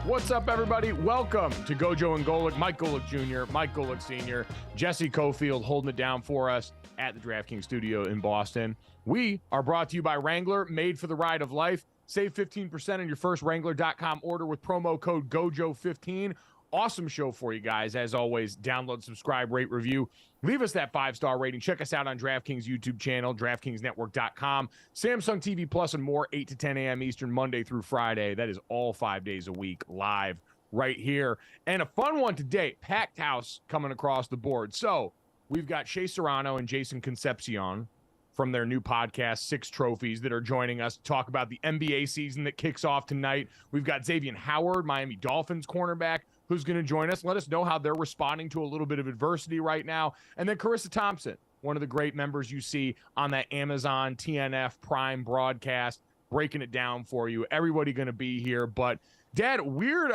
What's up, everybody? Welcome to GoJo and Golic. Mike Golic Jr., Mike Golic Sr., Jesse Cofield holding it down for us at the DraftKings studio in Boston. We are brought to you by Wrangler, made for the ride of life. Save 15% on your first Wrangler.com order with promo code GOJO15. Awesome show for you guys. As always, download, subscribe, rate, review. Leave us that 5-star rating. Check us out on DraftKings YouTube channel, DraftKingsNetwork.com, Samsung TV Plus, and more, 8 to 10 a.m. Eastern, Monday through Friday. That is all 5 days a week, live right here. And a fun one today, packed house coming across the board. So we've got Shea Serrano and Jason Concepcion from their new podcast, Six Trophies, that are joining us to talk about the NBA season that kicks off tonight. We've got Xavier Howard, Miami Dolphins cornerback, who's going to join us. Let us know how they're responding to a little bit of adversity right now. And then Charissa Thompson, one of the great members you see on that Amazon TNF Prime broadcast, breaking it down for you. Everybody going to be here. But, Dad, weird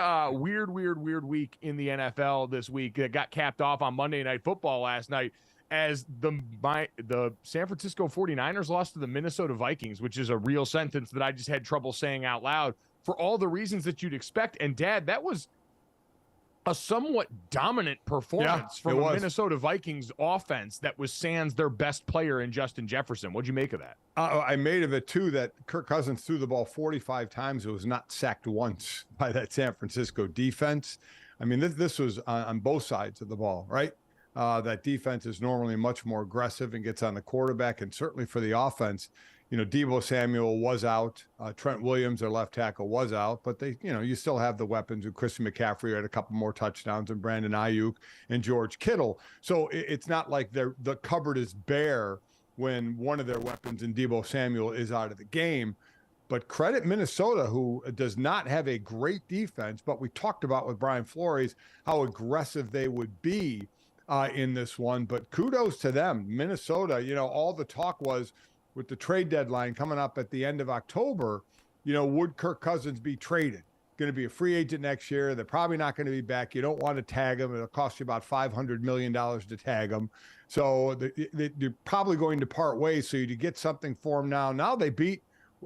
week in the NFL this week. That got capped off on Monday Night Football last night as the San Francisco 49ers lost to the Minnesota Vikings, which is a real sentence that I just had trouble saying out loud for all the reasons that you'd expect. And, Dad, that was a somewhat dominant performance from a Minnesota Vikings offense that was sans their best player in Justin Jefferson. What'd you make of that? I made of it, too, that Kirk Cousins threw the ball 45 times. It was not sacked once by that San Francisco defense. I mean, this was on both sides of the ball, right? That defense is normally much more aggressive and gets on the quarterback, and certainly for the offense. You know, Deebo Samuel was out. Trent Williams, their left tackle, was out. But you still have the weapons. And Christian McCaffrey had a couple more touchdowns, and Brandon Ayuk and George Kittle. So it's not like the cupboard is bare when one of their weapons in Deebo Samuel is out of the game. But credit Minnesota, who does not have a great defense. But we talked about with Brian Flores how aggressive they would be in this one. But kudos to them. Minnesota, all the talk was, with the trade deadline coming up at the end of October, would Kirk Cousins be traded? Going to be a free agent next year. They're probably not going to be back. You don't want to tag him. It'll cost you about $500 million to tag him. So they're probably going to part ways. So you get something for him now. Now they beat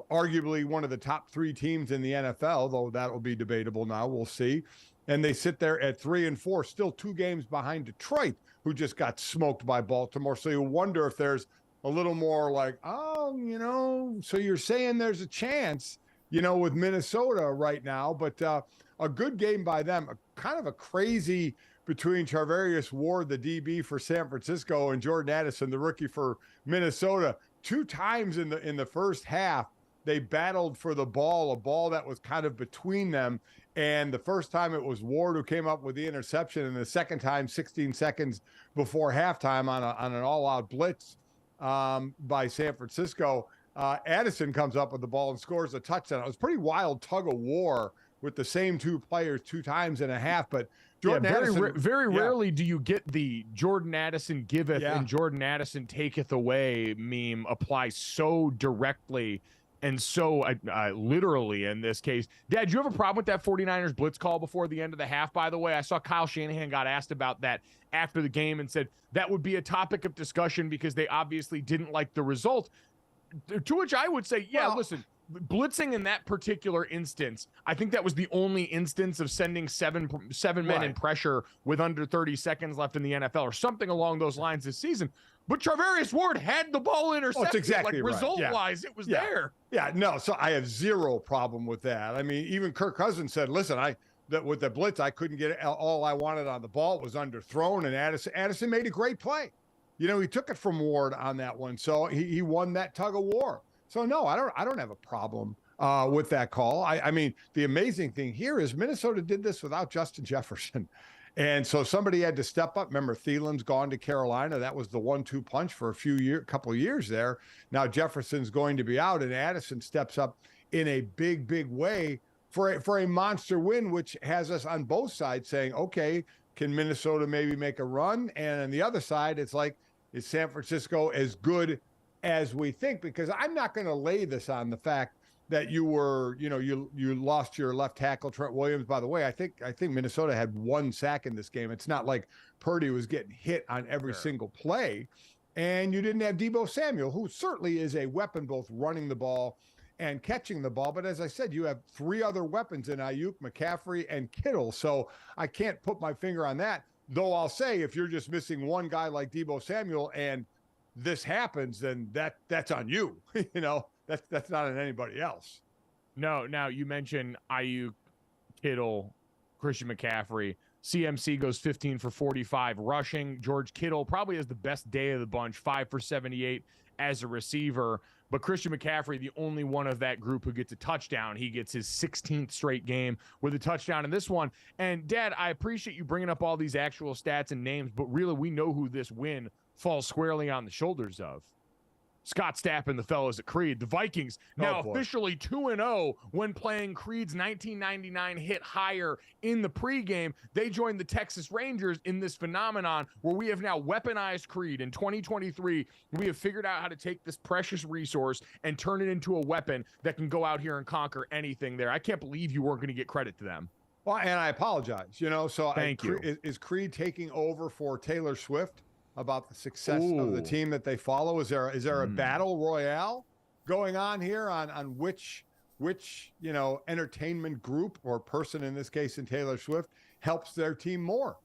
arguably one of the top 3 teams in the NFL, though that will be debatable now. We'll see. And they sit there at 3-4, still 2 games behind Detroit, who just got smoked by Baltimore. So you wonder if there's a little more like, so you're saying there's a chance, with Minnesota right now, but a good game by them, kind of a crazy between Charvarius Ward, the DB for San Francisco, and Jordan Addison, the rookie for Minnesota. 2 times in the first half, they battled for the ball, a ball that was kind of between them. And the first time it was Ward who came up with the interception, and the second time, 16 seconds before halftime on an all-out blitz by San Francisco, Addison comes up with the ball and scores a touchdown. It was a pretty wild tug of war with the same 2 players 2 times and a half, but Jordan Addison, very rarely do you get the Jordan Addison giveth and Jordan Addison taketh away meme apply so directly and so literally in this case. Dad, do you have a problem with that 49ers blitz call before the end of the half, by the way? I saw Kyle Shanahan got asked about that after the game and said that would be a topic of discussion because they obviously didn't like the result. To which I would say, listen, blitzing in that particular instance, I think that was the only instance of sending seven men in pressure with under 30 seconds left in the NFL or something along those lines this season. But Charvarius Ward had the ball intercepted. That's exactly right. Result-wise, it was there. Yeah, no, so I have zero problem with that. I mean, even Kirk Cousins said, listen, with the blitz, I couldn't get all I wanted on the ball. It was underthrown, and Addison made a great play. You know, he took it from Ward on that one, so he won that tug of war. So no, I don't have a problem with that call. I mean, the amazing thing here is Minnesota did this without Justin Jefferson, and so somebody had to step up. Remember, Thielen's gone to Carolina. That was the 1-2 punch for a couple of years there. Now Jefferson's going to be out, and Addison steps up in a big way for a monster win, which has us on both sides saying, okay, can Minnesota maybe make a run? And on the other side, it's like, is San Francisco as good as we think? Because I'm not going to lay this on the fact that you lost your left tackle, Trent Williams. By the way, I think Minnesota had 1 sack in this game. It's not like Purdy was getting hit on every single play. And you didn't have Deebo Samuel, who certainly is a weapon, both running the ball and catching the ball. But as I said, you have 3 other weapons in Ayuk, McCaffrey, and Kittle. So I can't put my finger on that. Though I'll say, if you're just missing one guy like Deebo Samuel and this happens, then that's on you. You know, that's not on anybody else. No, now you mentioned Ayuk, Kittle, Christian McCaffrey. CMC goes 15 for 45 rushing. George Kittle probably has the best day of the bunch, 5 for 78 as a receiver. But Christian McCaffrey, the only one of that group who gets a touchdown. He gets his 16th straight game with a touchdown in this one. And, Dad, I appreciate you bringing up all these actual stats and names, but really we know who this win falls squarely on the shoulders of. Scott Stapp and the fellows at Creed. The Vikings now officially 2-0 when playing Creed's 1999 hit higher in the pregame. They joined the Texas Rangers in this phenomenon where we have now weaponized Creed. In 2023, we have figured out how to take this precious resource and turn it into a weapon that can go out here and conquer anything there. I can't believe you weren't going to get credit to them. Well, and I apologize, so Thank you. Is Creed taking over for Taylor Swift about the success of the team that they follow? Is there a battle royale going on here on which entertainment group or person, in this case in Taylor Swift, helps their team more?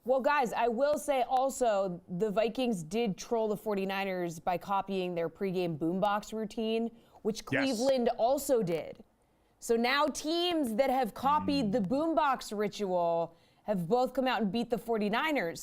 Well, guys, I will say also the Vikings did troll the 49ers by copying their pregame boombox routine, which Cleveland also did. So now teams that have copied the boombox ritual have both come out and beat the 49ers.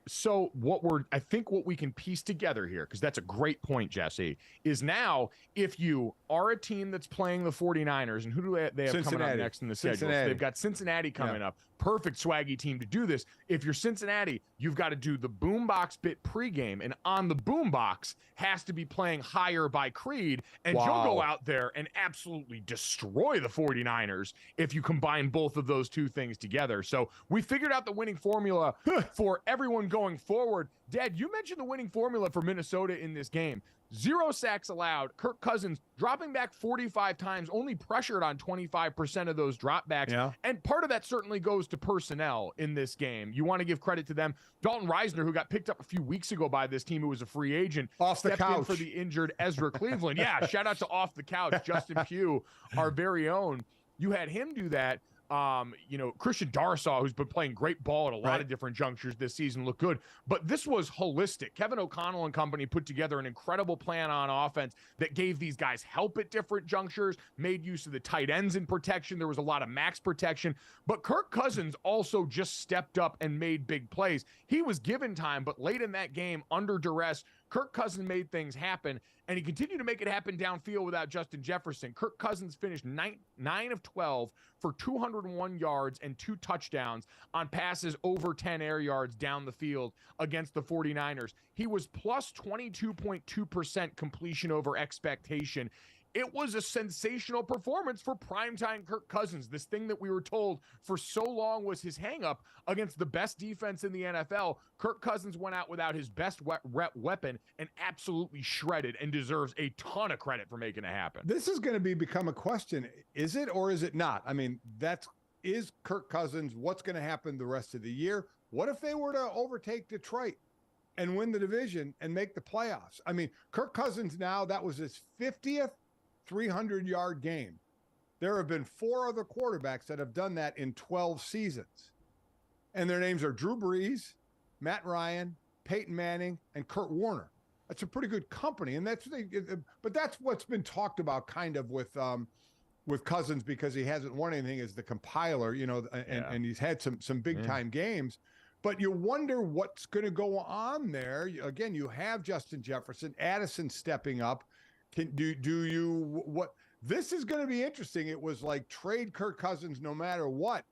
So what we can piece together here, because that's a great point, Jesse, is now if you are a team that's playing the 49ers, and who do they have coming up next in the schedule? So they've got Cincinnati coming up. Perfect swaggy team to do this. If you're Cincinnati, you've got to do the boombox bit pregame, and on the boombox has to be playing higher by Creed, and you'll go out there and absolutely destroy the 49ers if you combine both of those two things together. So we figured out the winning formula for everyone going forward. Dad, you mentioned the winning formula for Minnesota in this game. 0 sacks allowed. Kirk Cousins dropping back 45 times, only pressured on 25% of those dropbacks. Yeah. And part of that certainly goes to personnel in this game. You want to give credit to them. Dalton Reisner, who got picked up a few weeks ago by this team, who was a free agent, off the couch in for the injured Ezra Cleveland. Yeah, shout out to Off the Couch, Justin Pugh, our very own. You had him do that. Christian Darsaw, who's been playing great ball at a lot of different junctures this season, looked good. But this was holistic. Kevin O'Connell and company put together an incredible plan on offense that gave these guys help at different junctures, made use of the tight ends in protection. There was a lot of max protection. But Kirk Cousins also just stepped up and made big plays. He was given time, but late in that game, under duress, Kirk Cousins made things happen, and he continued to make it happen downfield without Justin Jefferson. Kirk Cousins finished 9 of 12 for 201 yards and 2 touchdowns on passes over 10 air yards down the field against the 49ers. He was plus 22.2% completion over expectation. It was a sensational performance for primetime Kirk Cousins. This thing that we were told for so long was his hangup against the best defense in the NFL. Kirk Cousins went out without his best weapon and absolutely shredded, and deserves a ton of credit for making it happen. This is going to become a question. Is it or is it not? I mean, is Kirk Cousins, what's going to happen the rest of the year? What if they were to overtake Detroit and win the division and make the playoffs? I mean, Kirk Cousins now, that was his 50th 300-yard game. There have been 4 other quarterbacks that have done that in 12 seasons. And their names are Drew Brees, Matt Ryan, Peyton Manning, and Kurt Warner. That's a pretty good company. And but that's what's been talked about kind of with Cousins, because he hasn't won anything as the compiler, and he's had some big time games. But you wonder what's going to go on there. Again, you have Justin Jefferson, Addison stepping up. This is going to be interesting. It was like trade Kirk Cousins no matter what.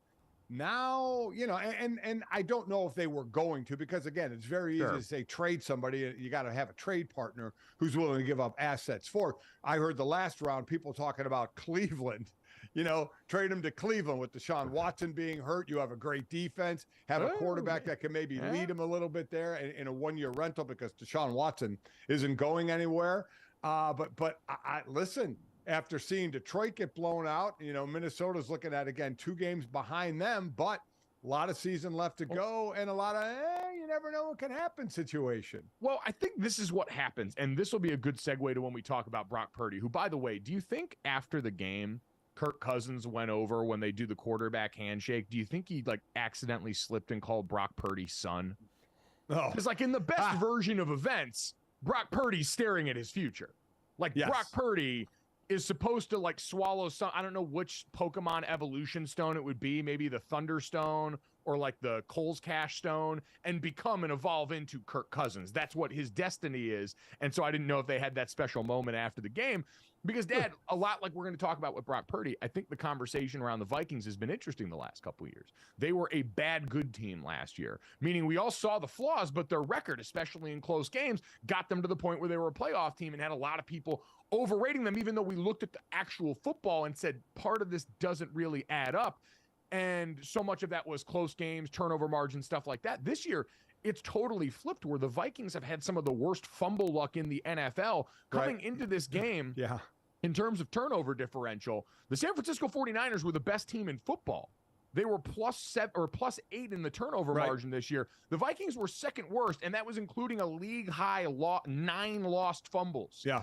Now, and I don't know if they were going to, because again, it's very easy to say trade somebody. You got to have a trade partner who's willing to give up assets for. I heard the last round, people talking about Cleveland, trade him to Cleveland with Deshaun Watson being hurt. You have a great defense, have a quarterback that can maybe lead him a little bit there in a 1-year rental, because Deshaun Watson isn't going anywhere. But I listen, after seeing Detroit get blown out, Minnesota's looking at, again, 2 games behind them, but a lot of season left to go, and a lot of, you never know what can happen situation. Well, I think this is what happens, and this will be a good segue to when we talk about Brock Purdy, who, by the way, do you think after the game, Kirk Cousins went over when they do the quarterback handshake, do you think he accidentally slipped and called Brock Purdy's son? Oh. Because in the best version of events, Brock Purdy's staring at his future. Yes. Brock Purdy is supposed to swallow some, I don't know which Pokemon evolution stone it would be, maybe the Thunderstone or the Cole's Cash Stone, and become and evolve into Kirk Cousins. That's what his destiny is. And so I didn't know if they had that special moment after the game. Because, Dad, a lot like we're going to talk about with Brock Purdy, I think the conversation around the Vikings has been interesting the last couple of years. They were a bad good team last year, meaning we all saw the flaws, but their record, especially in close games, got them to the point where they were a playoff team, and had a lot of people overrating them, even though we looked at the actual football and said part of this doesn't really add up. And so much of that was close games, turnover margin, stuff like that. This year, it's totally flipped, where the Vikings have had some of the worst fumble luck in the NFL coming into this game. Yeah. In terms of turnover differential, the San Francisco 49ers were the best team in football. They were +7 or +8 in the turnover margin this year. The Vikings were second worst, and that was including a league high 9 lost fumbles. Yeah.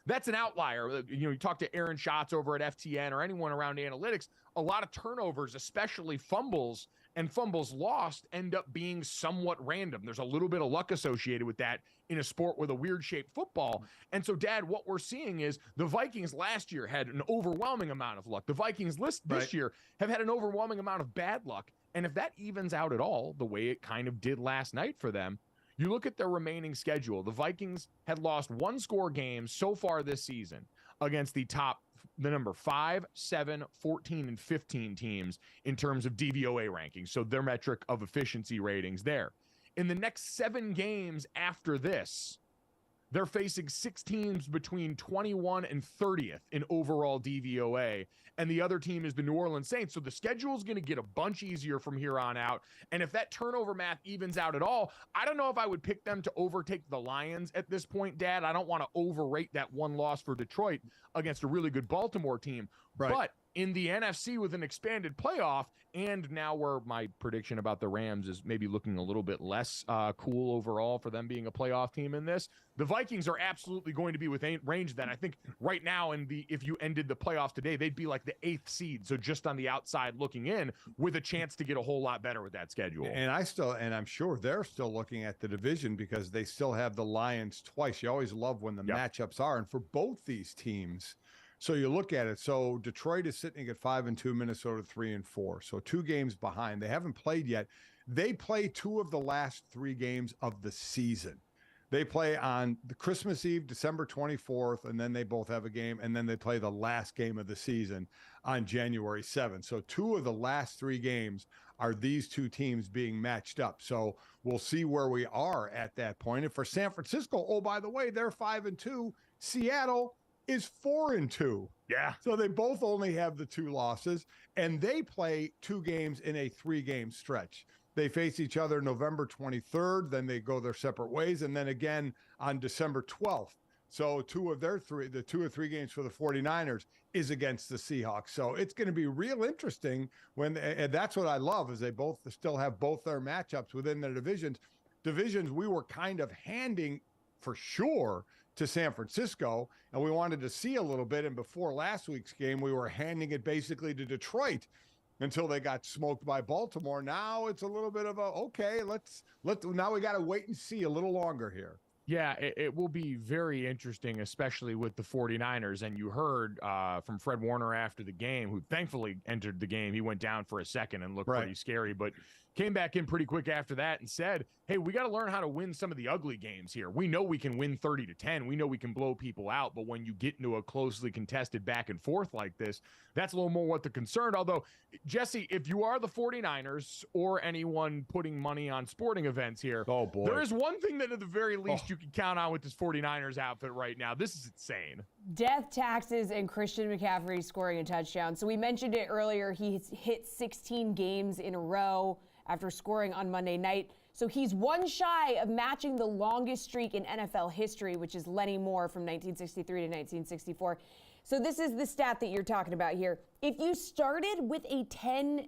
That's an outlier. You talk to Aaron Schatz over at FTN or anyone around analytics, a lot of turnovers, especially fumbles and fumbles lost, end up being somewhat random. There's a little bit of luck associated with that in a sport with a weird shaped football. And so, Dad, what we're seeing is the Vikings last year had an overwhelming amount of luck. The Vikings this year have had an overwhelming amount of bad luck. And if that evens out at all, the way it kind of did last night for them, you look at their remaining schedule. The Vikings had lost 1-score games so far this season against the number 5, 7, 14, and 15 teams in terms of DVOA rankings. So their metric of efficiency ratings there. In the next 7 games after this, they're facing 6 teams between 21 and 30th in overall DVOA, and the other team is the New Orleans Saints. So the schedule is going to get a bunch easier from here on out. And if that turnover math evens out at all, I don't know if I would pick them to overtake the Lions at this point, Dad. I don't want to overrate that one loss for Detroit against a really good Baltimore team. Right. But in the NFC with an expanded playoff, and now where my prediction about the Rams is maybe looking a little bit less cool overall for them being a playoff team in this, the Vikings are absolutely going to be within range then. I think right now, if you ended the playoffs today, they'd be like the 8th seed, so just on the outside looking in with a chance to get a whole lot better with that schedule. And I'm sure they're still looking at the division because they still have the Lions twice. You always love when the matchups are, and for both these teams. So you look at it. So Detroit is sitting at 5-2, Minnesota 3-4. So 2 games behind. They haven't played yet. They play 2 of the last 3 games of the season. They play on the Christmas Eve, December 24th, and then they both have a game, and then they play the last game of the season on January 7th. So 2 of the last 3 games are these 2 teams being matched up. So we'll see where we are at that point. And for San Francisco, oh, by the way, they're 5-2. Seattle is 4-2. Yeah. So they both only have the 2 losses, and they play 2 games in a 3-game stretch. They face each other November 23rd, then they go their separate ways, and then again on December 12th. So 2 of their 3, the 2 or 3 games for the 49ers is against the Seahawks. So it's going to be real interesting and that's what I love is they both still have both their matchups within their divisions. Divisions we were kind of handing for sure to San Francisco, and we wanted to see a little bit. And before last week's game, we were handing it basically to Detroit until they got smoked by Baltimore. Now it's a little bit of a, okay, now we got to wait and see a little longer here. Yeah, it will be very interesting, especially with the 49ers. And you heard from Fred Warner after the game, who thankfully entered the game. He went down for a second and looked pretty scary, but came back in pretty quick after that and said, hey, we got to learn how to win some of the ugly games here. We know we can win 30-10. We know we can blow people out. But when you get into a closely contested back and forth like this, that's a little more what the concern. Although, Jesse, if you are the 49ers or anyone putting money on sporting events here, oh boy, there is one thing that at the very least you can count on with this 49ers outfit right now. This is insane. Death, taxes, and Christian McCaffrey scoring a touchdown. So we mentioned it earlier. He's hit 16 games in a row after scoring on Monday night. So he's one shy of matching the longest streak in NFL history, which is Lenny Moore from 1963 to 1964. So this is the stat that you're talking about here. If you started with a $10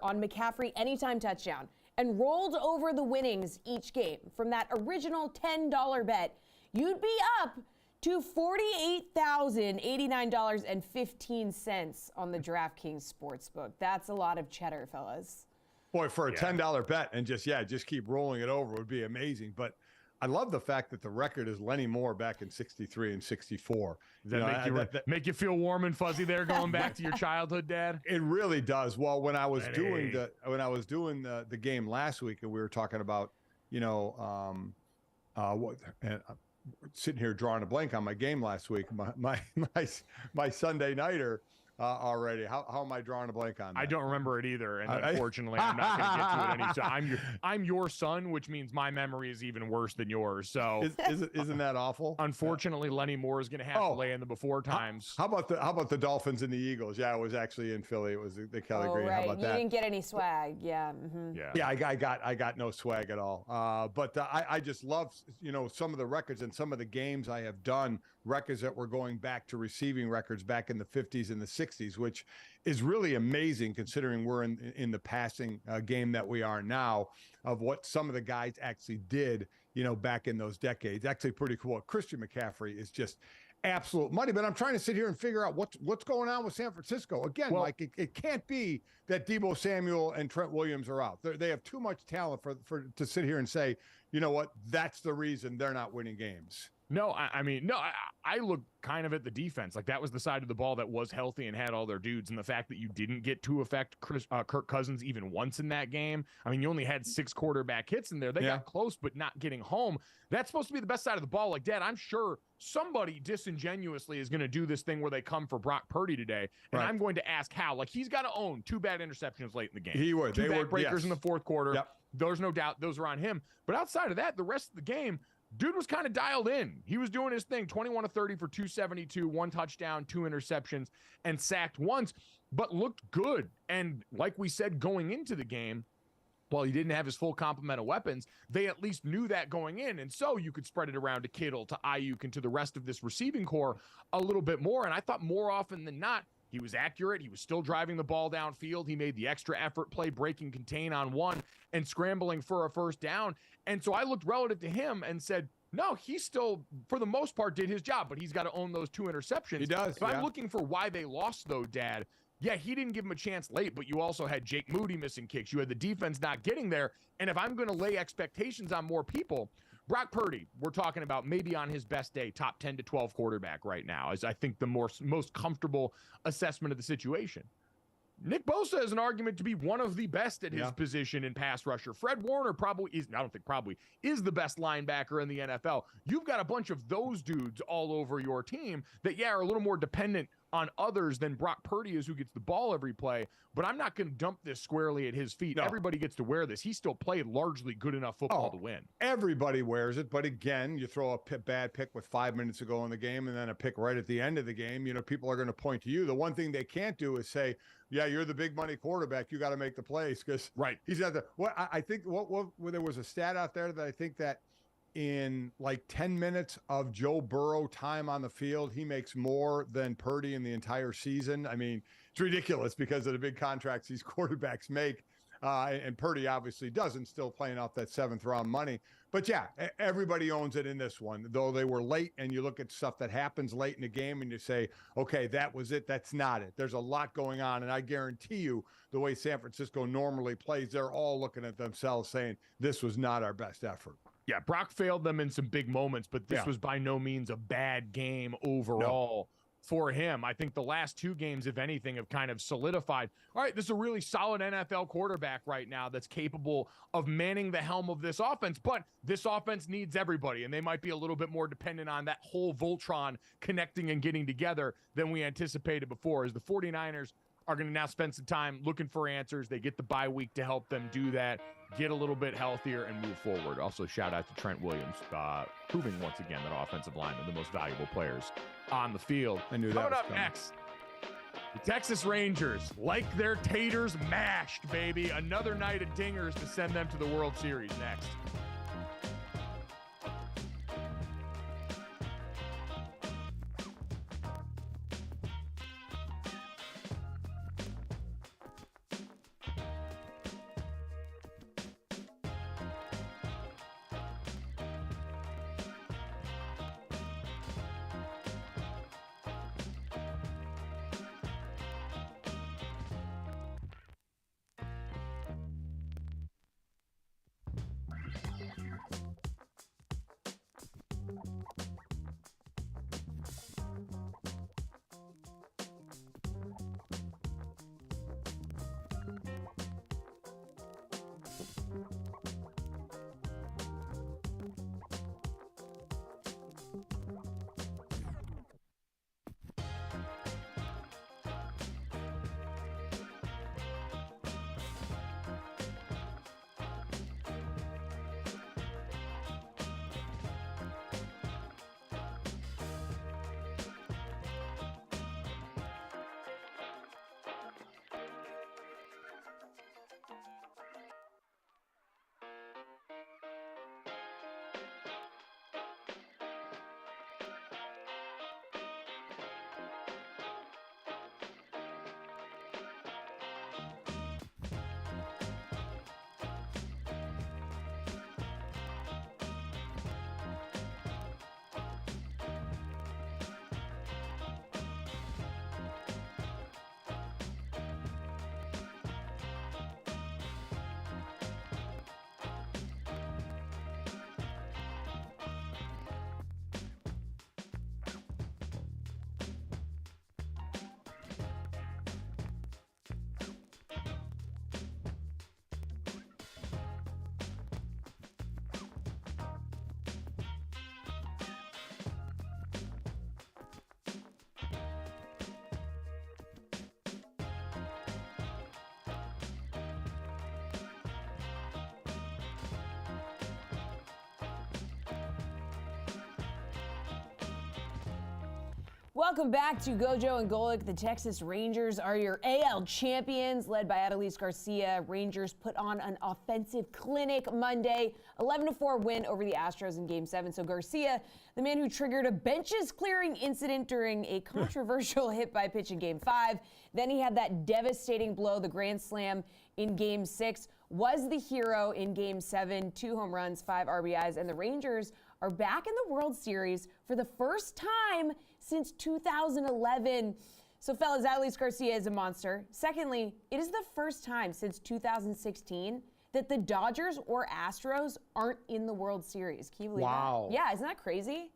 on McCaffrey anytime touchdown and rolled over the winnings each game from that original $10 bet, you'd be up to $48,089.15 on the DraftKings Sportsbook. That's a lot of cheddar, fellas. Boy, for a $10 bet and just keep rolling it over would be amazing. But I love the fact that the record is Lenny Moore back in 63 and 64. Does that make you feel warm and fuzzy there going back to your childhood, Dad? It really does. Well, when I was doing the game last week and we were talking about, sitting here drawing a blank on my game last week, my Sunday nighter already. How am I drawing a blank on that? I don't remember it either, and unfortunately, I'm not going to get to it any. So I'm your son, which means my memory is even worse than yours. So isn't that awful? Unfortunately, Lenny Moore is going to have to lay in the before times. How about the Dolphins and the Eagles? Yeah, it was actually in Philly. It was the Kelly Green. Right. How about that? You didn't get any swag. Yeah. Mm-hmm. Yeah. I got no swag at all. But I just love some of the records and some of the games I have done. Records that were going back to receiving records back in the 50s and the 60s, which is really amazing considering we're in the passing game that we are now, of what some of the guys actually did, back in those decades. Actually pretty cool. Christian McCaffrey is just absolute money, but I'm trying to sit here and figure out what's going on with San Francisco. Again, Mike, it can't be that Deebo Samuel and Trent Williams are out. They have too much talent for to sit here and say, you know what, that's the reason they're not winning games. No, I look kind of at the defense. Like, that was the side of the ball that was healthy and had all their dudes. And the fact that you didn't get to affect Kirk Cousins even once in that game. I mean, you only had 6 quarterback hits in there. They got close, but not getting home. That's supposed to be the best side of the ball. Like, Dad, I'm sure somebody disingenuously is going to do this thing where they come for Brock Purdy today. And I'm going to ask how. Like, he's got to own 2 bad interceptions late in the game. He would. 2 backbreakers in the fourth quarter. Yep. There's no doubt those are on him. But outside of that, the rest of the game, dude was kind of dialed in. He was doing his thing, 21 of 30 for 272, 1 touchdown, 2 interceptions, and sacked once, but looked good. And like we said going into the game, while he didn't have his full complement of weapons, they at least knew that going in. And so you could spread it around to Kittle, to Ayuk, and to the rest of this receiving core a little bit more. And I thought more often than not, He was accurate. He was still driving the ball downfield. He made the extra effort play, breaking contain on one and scrambling for a first down. And so I looked relative to him and said, no, he still, for the most part, did his job, but he's got to own those 2 interceptions. He does. If I'm looking for why they lost, though, Dad, yeah, he didn't give him a chance late, but you also had Jake Moody missing kicks. You had the defense not getting there. And if I'm going to lay expectations on more people, Brock Purdy, we're talking about maybe on his best day, top 10 to 12 quarterback right now, is I think the most comfortable assessment of the situation. Nick Bosa has an argument to be one of the best at his position in pass rusher. Fred Warner is the best linebacker in the NFL. You've got a bunch of those dudes all over your team that, are a little more dependent on others than Brock Purdy is, who gets the ball every play. But I'm not going to dump this squarely at his feet. No. Everybody gets to wear this. He still played largely good enough football to win. Everybody wears it. But again, you throw a bad pick with 5 minutes to go in the game and then a pick right at the end of the game. People are going to point to you. The one thing they can't do is say, yeah, you're the big money quarterback. You got to make the plays, because he's at the. I think there was a stat out there that I think that in like 10 minutes of Joe Burrow time on the field, he makes more than Purdy in the entire season. I mean, it's ridiculous because of the big contracts these quarterbacks make. And Purdy obviously doesn't, still playing off that 7th round money. But yeah, everybody owns it in this one, though they were late. And you look at stuff that happens late in the game and you say, okay, that was it. That's not it. There's a lot going on. And I guarantee you, the way San Francisco normally plays, they're all looking at themselves saying, this was not our best effort. Yeah, Brock failed them in some big moments, but this was by no means a bad game overall for him. I think the last 2 games, if anything, have kind of solidified, all right, this is a really solid NFL quarterback right now that's capable of manning the helm of this offense, but this offense needs everybody, and they might be a little bit more dependent on that whole Voltron connecting and getting together than we anticipated before, as the 49ers are going to now spend some time looking for answers. They get the bye week to help them do that, get a little bit healthier, and move forward. Also, shout out to Trent Williams, proving once again that offensive linemen are the most valuable players on the field. I knew that. Coming up next, the Texas Rangers, like their taters mashed, baby. Another night of dingers to send them to the World Series next. Welcome back to GoJo and Golic. The Texas Rangers are your AL champions, led by Adolis Garcia. Rangers put on an offensive clinic Monday, 11-4 win over the Astros in Game 7. So Garcia, the man who triggered a benches-clearing incident during a controversial hit by pitch in Game 5. Then he had that devastating blow, the grand slam in Game 6, was the hero in Game 7, 2 home runs, 5 RBIs, and the Rangers are back in the World Series for the first time since 2011. So, fellas, Adolis Garcia is a monster. Secondly, it is the first time since 2016 that the Dodgers or Astros aren't in the World Series. Can you believe that? Yeah, isn't that crazy?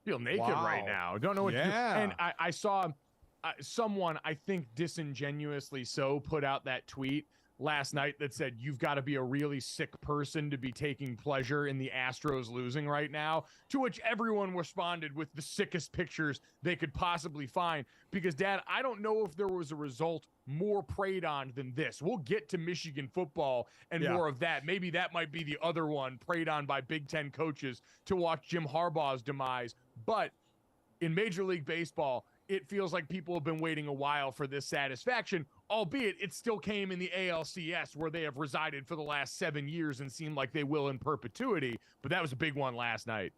Feel naked right now. Don't know what to do. And I saw someone, I think disingenuously so, put out that tweet last night that said, you've got to be a really sick person to be taking pleasure in the Astros losing right now, to which everyone responded with the sickest pictures they could possibly find. Because, Dad, I don't know if there was a result more preyed on than this. We'll get to Michigan football and more of that. Maybe that might be the other one preyed on by Big Ten coaches to watch Jim Harbaugh's demise. But in Major League Baseball, it feels like people have been waiting a while for this satisfaction, albeit it still came in the ALCS, where they have resided for the last 7 years and seem like they will in perpetuity. But that was a big one last night.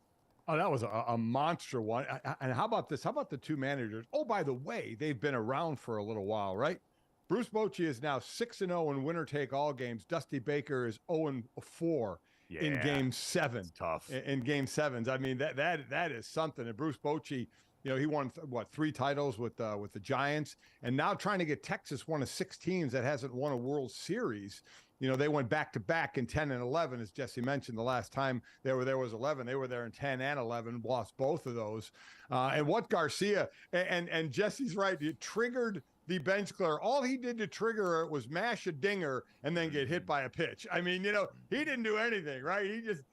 Oh, that was a monster one. And how about this? How about the two managers? Oh, by the way, they've been around for a little while, right? Bruce Bochy is now 6-0 in winner-take-all games. Dusty Baker is 0-4 in Game 7. It's tough. In Game 7s. I mean, that is something. And Bruce Bochy, you know, he won, 3 titles with the Giants, and now trying to get Texas, one of 6 teams that hasn't won a World Series. You know, they went back-to-back in 10 and 11, as Jesse mentioned. The last time they were there was 11. They were there in 10 and 11, lost both of those. And what Garcia, and Jesse's right, it triggered the bench clear. All he did to trigger it was mash a dinger and then get hit by a pitch. I mean, you know, he didn't do anything, right?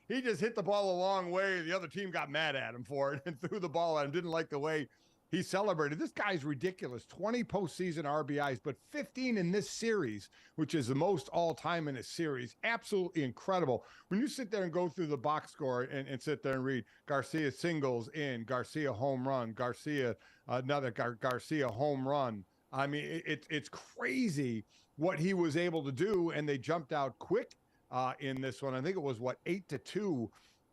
He just hit the ball a long way. The other team got mad at him for it and threw the ball at him. Didn't like the way he celebrated. This guy's ridiculous. 20 postseason RBIs, but 15 in this series, which is the most all-time in a series. Absolutely incredible. When you sit there and go through the box score and sit there and read Garcia singles in, Garcia home run, Garcia, another Garcia home run. I mean, it's crazy what he was able to do, and they jumped out quick in this one. I think it was, 8-2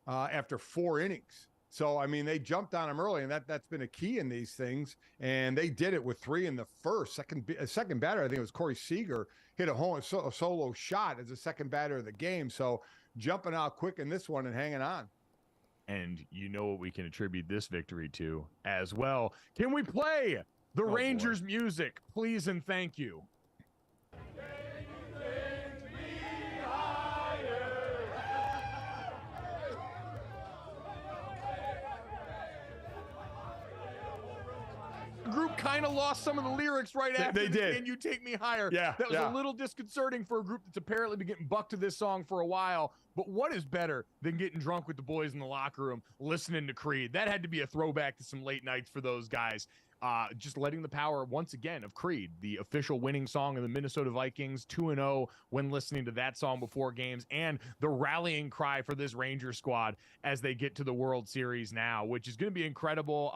after 4 innings. So, I mean, they jumped on him early, and that's been a key in these things. And they did it with 3 in the first. Second batter, I think it was Corey Seager, hit a solo shot as the second batter of the game. So, jumping out quick in this one and hanging on. And you know what we can attribute this victory to as well. Can we play the Rangers music, please and thank you? Group kind of lost some of the lyrics right after they did. And you take me higher. Yeah, that was a little disconcerting for a group that's apparently been getting bucked to this song for a while. But what is better than getting drunk with the boys in the locker room listening to Creed? That had to be a throwback to some late nights for those guys. Just letting the power once again of Creed, the official winning song of the Minnesota Vikings, 2-0 when listening to that song before games, and the rallying cry for this Ranger squad as they get to the World Series now, which is going to be incredible.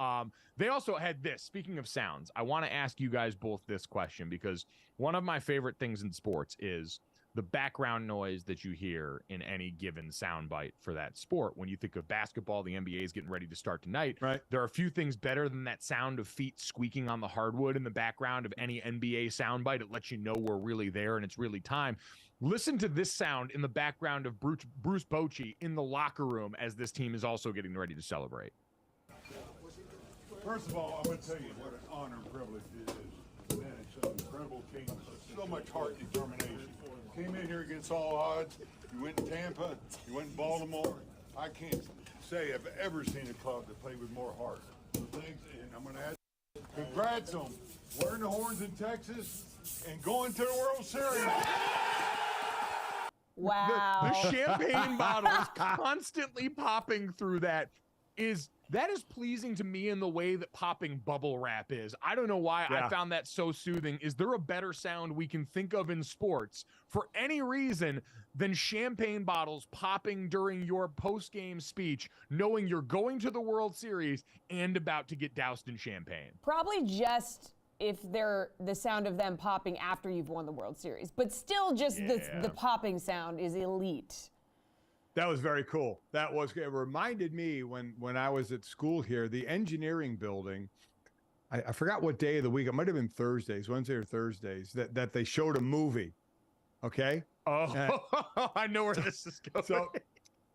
They also had this. Speaking of sounds, I want to ask you guys both this question, because one of my favorite things in sports is the background noise that you hear in any given soundbite for that sport. When you think of basketball, the NBA is getting ready to start tonight. Right. There are a few things better than that sound of feet squeaking on the hardwood in the background of any NBA soundbite. It lets you know we're really there and it's really time. Listen to this sound in the background of Bruce Bochy in the locker room as this team is also getting ready to celebrate. First of all, I'm going to tell you what an honor and privilege it is. Man, it's an incredible team. So much heart and determination. Came in here against all odds. You went in Tampa. You went in Baltimore. I can't say I've ever seen a club that played with more heart. So thanks, and I'm going to add congrats on wearing the horns in Texas and going to the World Series. Wow. The champagne bottle is constantly popping through that. is that is pleasing to me in the way that popping bubble wrap is. I don't know why I found that so soothing. Is there a better sound we can think of in sports for any reason than champagne bottles popping during your post-game speech, knowing you're going to the World Series and about to get doused in champagne? Probably just if they're the sound of them popping after you've won the World Series, but still just the popping sound is elite. That was very cool. It reminded me when I was at school here, the engineering building, I forgot what day of the week, it might have been Thursdays, Wednesday or Thursdays, that they showed a movie. Okay? Oh, I know where this is going. So,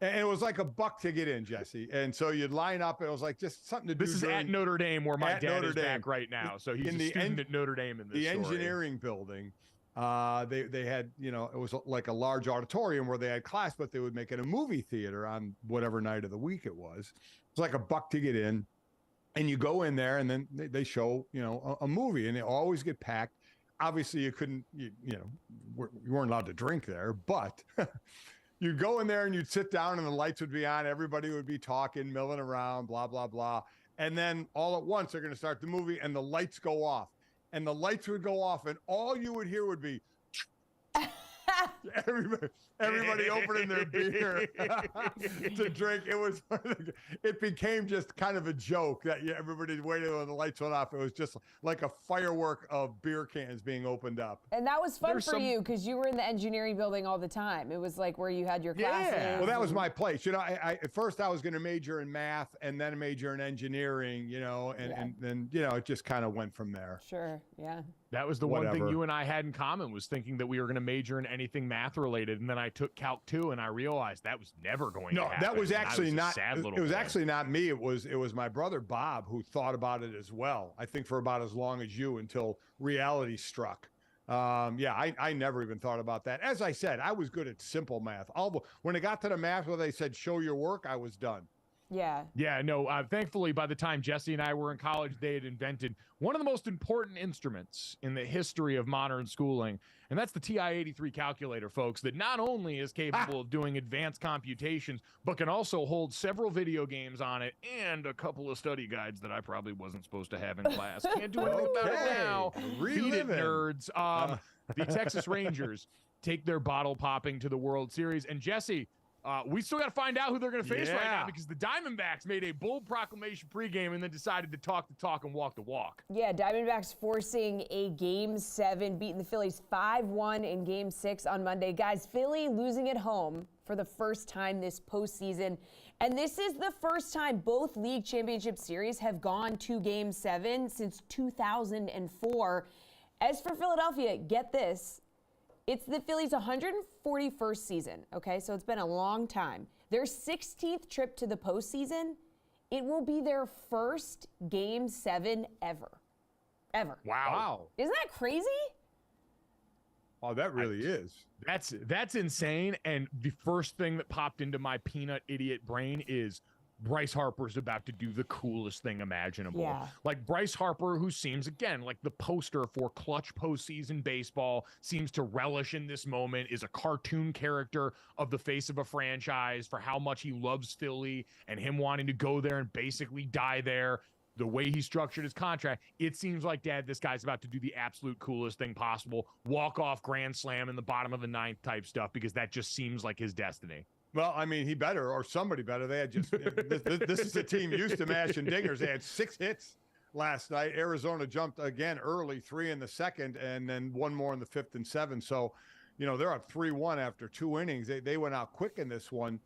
and it was like $1 to get in, Jesse. And so you'd line up, and it was like just something to do. This is at Notre Dame, where my dad is back right now. So he's a student at Notre Dame in this story. Engineering building. They had, it was like a large auditorium where they had class, but they would make it a movie theater on whatever night of the week it was. It's like $1 to get in, and you go in there, and then they show, a movie, and they always get packed. Obviously, you couldn't, you weren't allowed to drink there, but you'd go in there and you'd sit down, and the lights would be on. Everybody would be talking, milling around, blah, blah, blah. And then all at once, they're going to start the movie, and the lights go off. And the lights would go off, and all you would hear would be everybody opening their beer to drink. It became just kind of a joke that everybody waited when the lights went off. It was just like a firework of beer cans being opened up. And that was fun for you because you were in the engineering building all the time. It was like where you had your classes. Yeah. Well, that was my place. At first I was going to major in math and then major in engineering, and then, it just kind of went from there. Sure. Yeah. That was the one thing you and I had in common, was thinking that we were going to major in anything math related. And then I took Calc 2 and I realized that was never going to happen. No, that was actually not, it was boy. Actually not me. It was my brother, Bob, who thought about it as well. I think for about as long as you, until reality struck. I never even thought about that. As I said, I was good at simple math. When it got to the math where they said, show your work, I was done. Yeah. Yeah, no, thankfully, by the time Jesse and I were in college, they had invented one of the most important instruments in the history of modern schooling, and that's the TI-83 calculator, folks, that not only is capable of doing advanced computations, but can also hold several video games on it and a couple of study guides that I probably wasn't supposed to have in class. Can't do anything about it now. Beat it, nerds. The Texas Rangers take their bottle popping to the World Series, and Jesse, we still got to find out who they're going to face right now, because the Diamondbacks made a bold proclamation pregame and then decided to talk the talk and walk the walk. Yeah, Diamondbacks forcing a Game 7, beating the Phillies 5-1 in Game 6 on Monday. Guys, Philly losing at home for the first time this postseason. And this is the first time both league championship series have gone to Game 7 since 2004. As for Philadelphia, get this. It's the Phillies' 141st season, okay? So it's been a long time. Their 16th trip to the postseason, it will be their first Game 7 ever. Ever. Wow. Isn't that crazy? Oh, that really is. That's insane. And the first thing that popped into my peanut idiot brain is Bryce Harper's about to do the coolest thing imaginable. Yeah. Like Bryce Harper, who seems, again, like the poster for clutch postseason baseball, seems to relish in this moment, is a cartoon character of the face of a franchise for how much he loves Philly and him wanting to go there and basically die there. The way he structured his contract, it seems like, Dad, this guy's about to do the absolute coolest thing possible, walk off grand slam in the bottom of the ninth type stuff, because that just seems like his destiny. Well, I mean, he better, or somebody better. They had just this is a team used to mashing dingers. They had 6 hits last night. Arizona jumped again early, 3 in the second, and then 1 more in the 5th and 7th. So, they're up 3-1 after 2 innings. They went out quick in this one.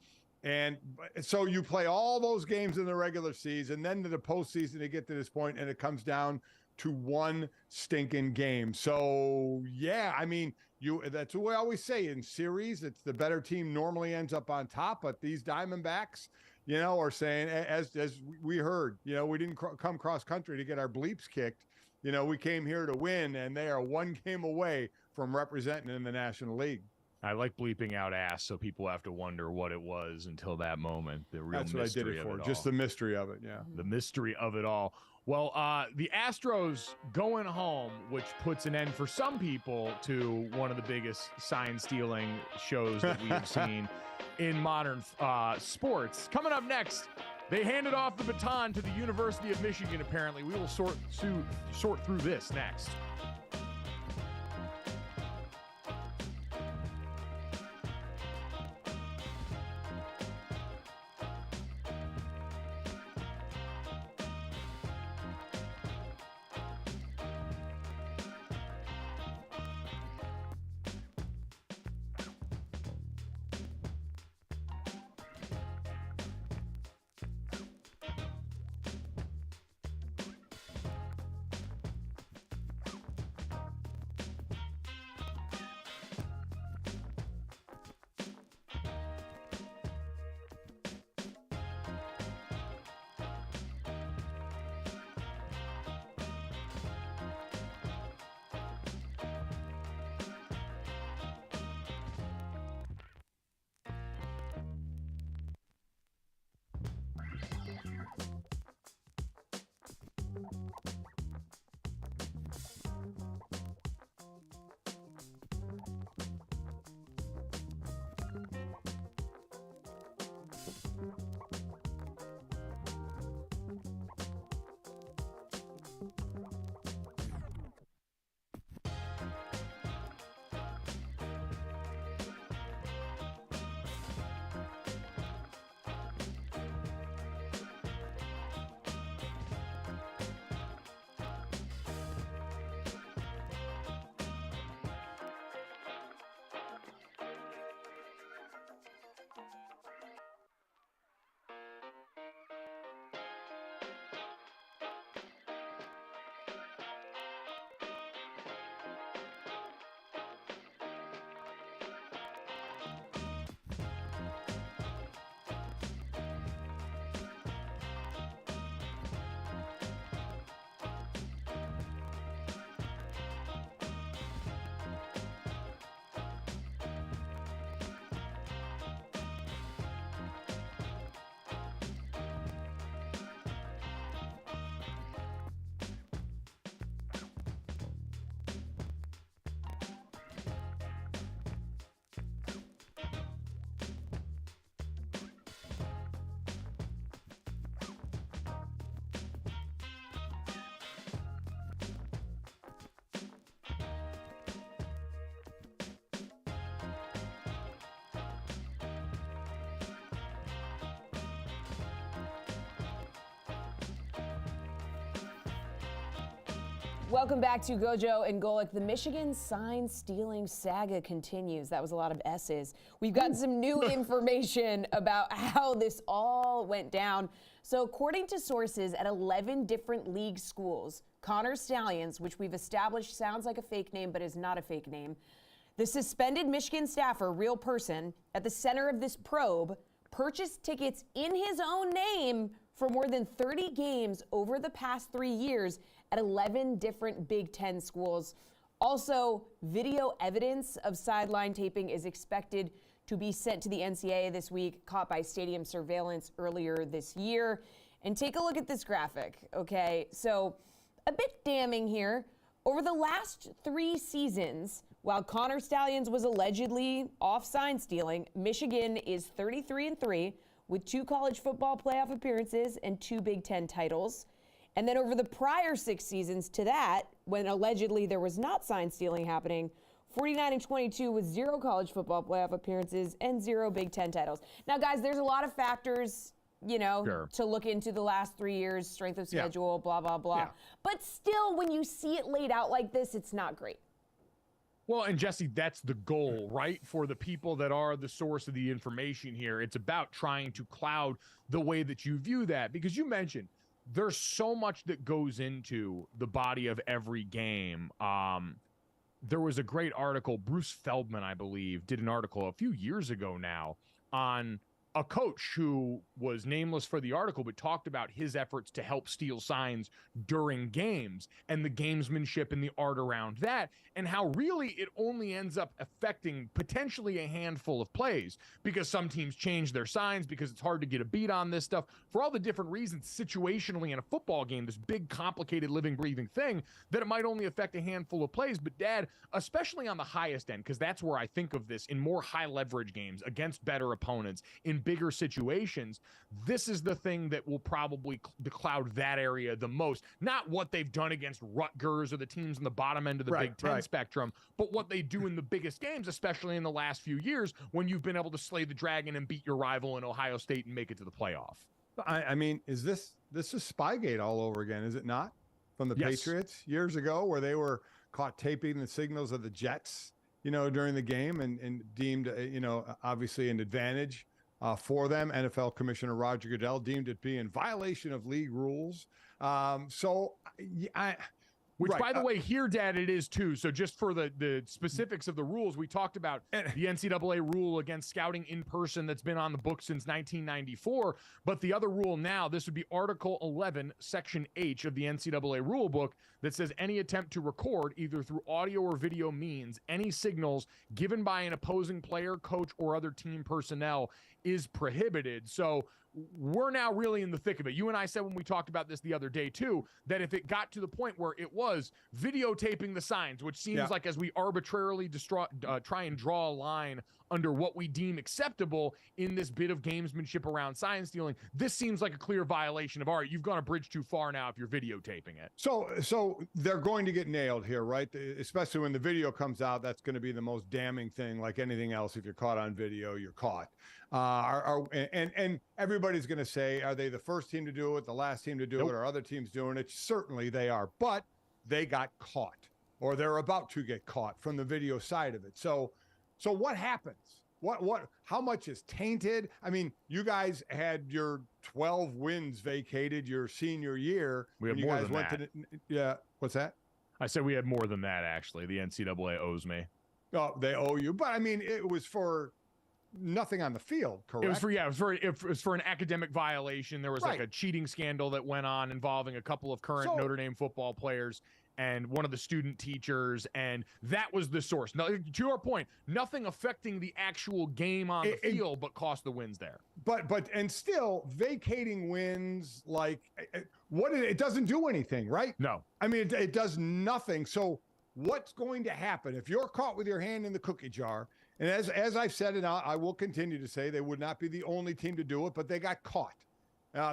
And so you play all those games in the regular season, then to the postseason to get to this point, and it comes down to 1 stinking game. So, yeah, I mean, that's what we always say in series. It's the better team normally ends up on top, but these Diamondbacks, are saying, as we heard, we didn't come cross country to get our bleeps kicked. We came here to win, and they are 1 game away from representing in the National League. I like bleeping out ass, so people have to wonder what it was until that moment. The real That's what I did it for, just the mystery of it, yeah. The mystery of it all. Well, the Astros going home, which puts an end for some people to one of the biggest sign-stealing shows that we have seen in modern sports. Coming up next, They handed off the baton to the University of Michigan, apparently. We will sort through this next. Welcome back to GoJo and Golic. The Michigan sign stealing saga continues. That was a lot of S's. We've got some new information about how this all went down. So according to sources at 11 different league schools, Connor Stallions, which we've established sounds like a fake name but is not a fake name, the suspended Michigan staffer, real person, at the center of this probe, purchased tickets in his own name for more than 30 games over the past 3 years at 11 different Big Ten schools. Also, video evidence of sideline taping is expected to be sent to the NCAA this week, caught by stadium surveillance earlier this year. And take a look at this graphic, okay? So, a bit damning here. Over the last 3 seasons, while Connor Stallions was allegedly off sign stealing, Michigan is 33-3 with 2 college football playoff appearances and 2 Big Ten titles. And then over the prior 6 seasons to that, when allegedly there was not sign stealing happening, 49-22 with 0 college football playoff appearances and 0 Big Ten titles. Now, guys, there's a lot of factors, you know, Sure. to look into the last 3 years, strength of schedule, blah, blah, blah. Yeah. But still, when you see it laid out like this, it's not great. Well, and Jesse, that's the goal, right? For the people that are the source of the information here, it's about trying to cloud the way that you view that, because you mentioned there's so much that goes into the body of every game. There was a great article, Bruce Feldman, I believe, did an article a few years ago now on a coach who was nameless for the article, but talked about his efforts to help steal signs during games and the gamesmanship and the art around that, and how really it only ends up affecting potentially a handful of plays because some teams change their signs because it's hard to get a beat on this stuff for all the different reasons situationally in a football game, this big, complicated, living, breathing thing, that it might only affect a handful of plays. But Dad, especially on the highest end, because that's where I think of this in more high leverage games against better opponents, in bigger situations, this is the thing that will probably cloud that area the most. Not what they've done against Rutgers or the teams in the bottom end of the Big Ten spectrum, but what they do in the biggest games, especially in the last few years when you've been able to slay the dragon and beat your rival in Ohio State and make it to the playoff. I mean, is this is Spygate all over again, is it not? From the Yes. Patriots years ago, where they were caught taping the signals of the Jets, during the game and deemed, obviously an advantage for them. NFL Commissioner Roger Goodell deemed it be in violation of league rules. Which, by the way, here, Dad, it is too. So just for the specifics of the rules, we talked about the NCAA rule against scouting in person that's been on the books since 1994. But the other rule now, this would be Article 11, Section H of the NCAA rule book that says any attempt to record, either through audio or video means, any signals given by an opposing player, coach, or other team personnel is prohibited. So we're now really in the thick of it. You and I said when we talked about this the other day too, that if it got to the point where it was videotaping the signs, which seems like as we arbitrarily try and draw a line under what we deem acceptable in this bit of gamesmanship around sign stealing, this seems like a clear violation of, all right, you've gone a bridge too far now if you're videotaping it. So they're going to get nailed here, right? Especially when the video comes out, that's going to be the most damning thing. Like anything else, if you're caught on video, you're caught. And everybody's going to say, are they the first team to do it, the last team to do it, or other teams doing it? Certainly they are, but they got caught, or they're about to get caught from the video side of it. So what happens? How much is tainted? I mean, you guys had your 12 wins vacated your senior year. We have more than that. What's that? I said we had more than that, actually. The NCAA owes me. Oh, they owe you. But I mean, it was for nothing on the field, correct? It was for an academic violation. There was like a cheating scandal that went on involving a couple of current Notre Dame football players and one of the student teachers, and that was the source. Now, to your point, nothing affecting the actual game on the field, but cost the wins there. But still vacating wins, like it doesn't do anything, right? No. I mean, it does nothing. So what's going to happen if you're caught with your hand in the cookie jar? And as I've said, and I will continue to say, they would not be the only team to do it, but they got caught.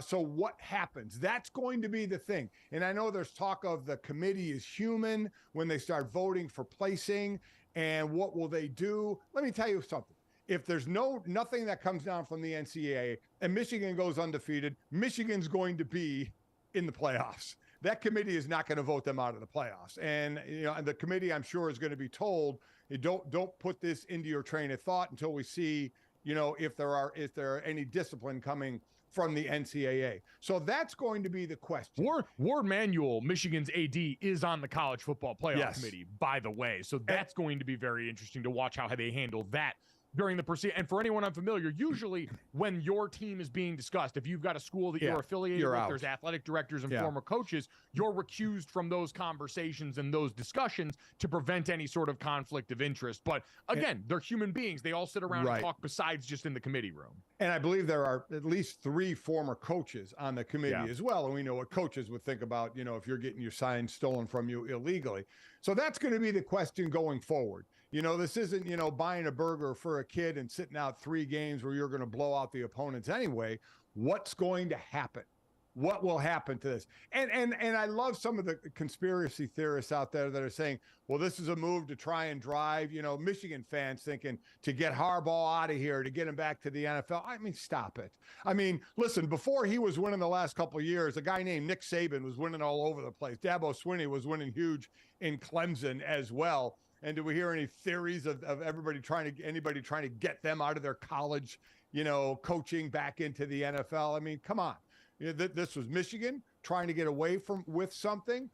So what happens? That's going to be the thing. And I know there's talk of the committee is human when they start voting for placing, and what will they do? Let me tell you something. If there's nothing that comes down from the NCAA and Michigan goes undefeated, Michigan's going to be in the playoffs. That committee is not going to vote them out of the playoffs. And and the committee, I'm sure, is going to be told, don't put this into your train of thought until we see, if there are any discipline coming from the NCAA. So that's going to be the question. Ward Manuel, Michigan's AD, is on the college football playoff committee, by the way. So that's going to be very interesting to watch how they handle that during the proceeding. And for anyone unfamiliar, usually when your team is being discussed, if you've got a school that you're affiliated with, there's athletic directors and former coaches, you're recused from those conversations and those discussions to prevent any sort of conflict of interest. But again, they're human beings. They all sit around and talk besides just in the committee room. And I believe there are at least 3 former coaches on the committee as well. And we know what coaches would think about, if you're getting your signs stolen from you illegally. So that's going to be the question going forward. This isn't, buying a burger for a kid and sitting out 3 games where you're going to blow out the opponents anyway. What's going to happen? What will happen to this? And I love some of the conspiracy theorists out there that are saying, well, this is a move to try and drive, Michigan fans thinking to get Harbaugh out of here, to get him back to the NFL. I mean, stop it. I mean, listen, before he was winning the last couple of years, a guy named Nick Saban was winning all over the place. Dabo Swinney was winning huge in Clemson as well. And do we hear any theories of anybody trying to get them out of their college, coaching back into the NFL? I mean, come on. This was Michigan trying to get away with something.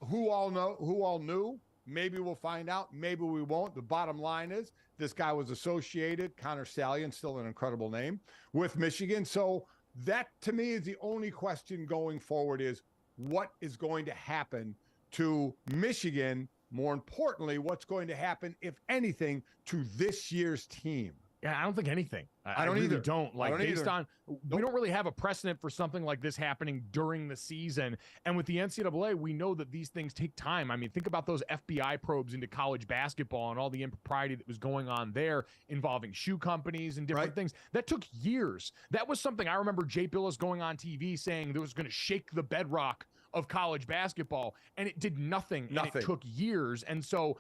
Who all knew? Maybe we'll find out. Maybe we won't. The bottom line is this guy was associated, Connor Stallion, still an incredible name, with Michigan. So that, to me, is the only question going forward is what is going to happen to Michigan. More importantly, what's going to happen, if anything, to this year's team? Yeah, I don't think anything. I don't really either. Don't like based either. on we don't really have a precedent for something like this happening during the season. And with the NCAA, we know that these things take time. I mean, think about those FBI probes into college basketball and all the impropriety that was going on there involving shoe companies and different things. That took years. That was something I remember Jay Billis going on TV saying that was going to shake the bedrock of college basketball, and it did nothing. And it took years. And so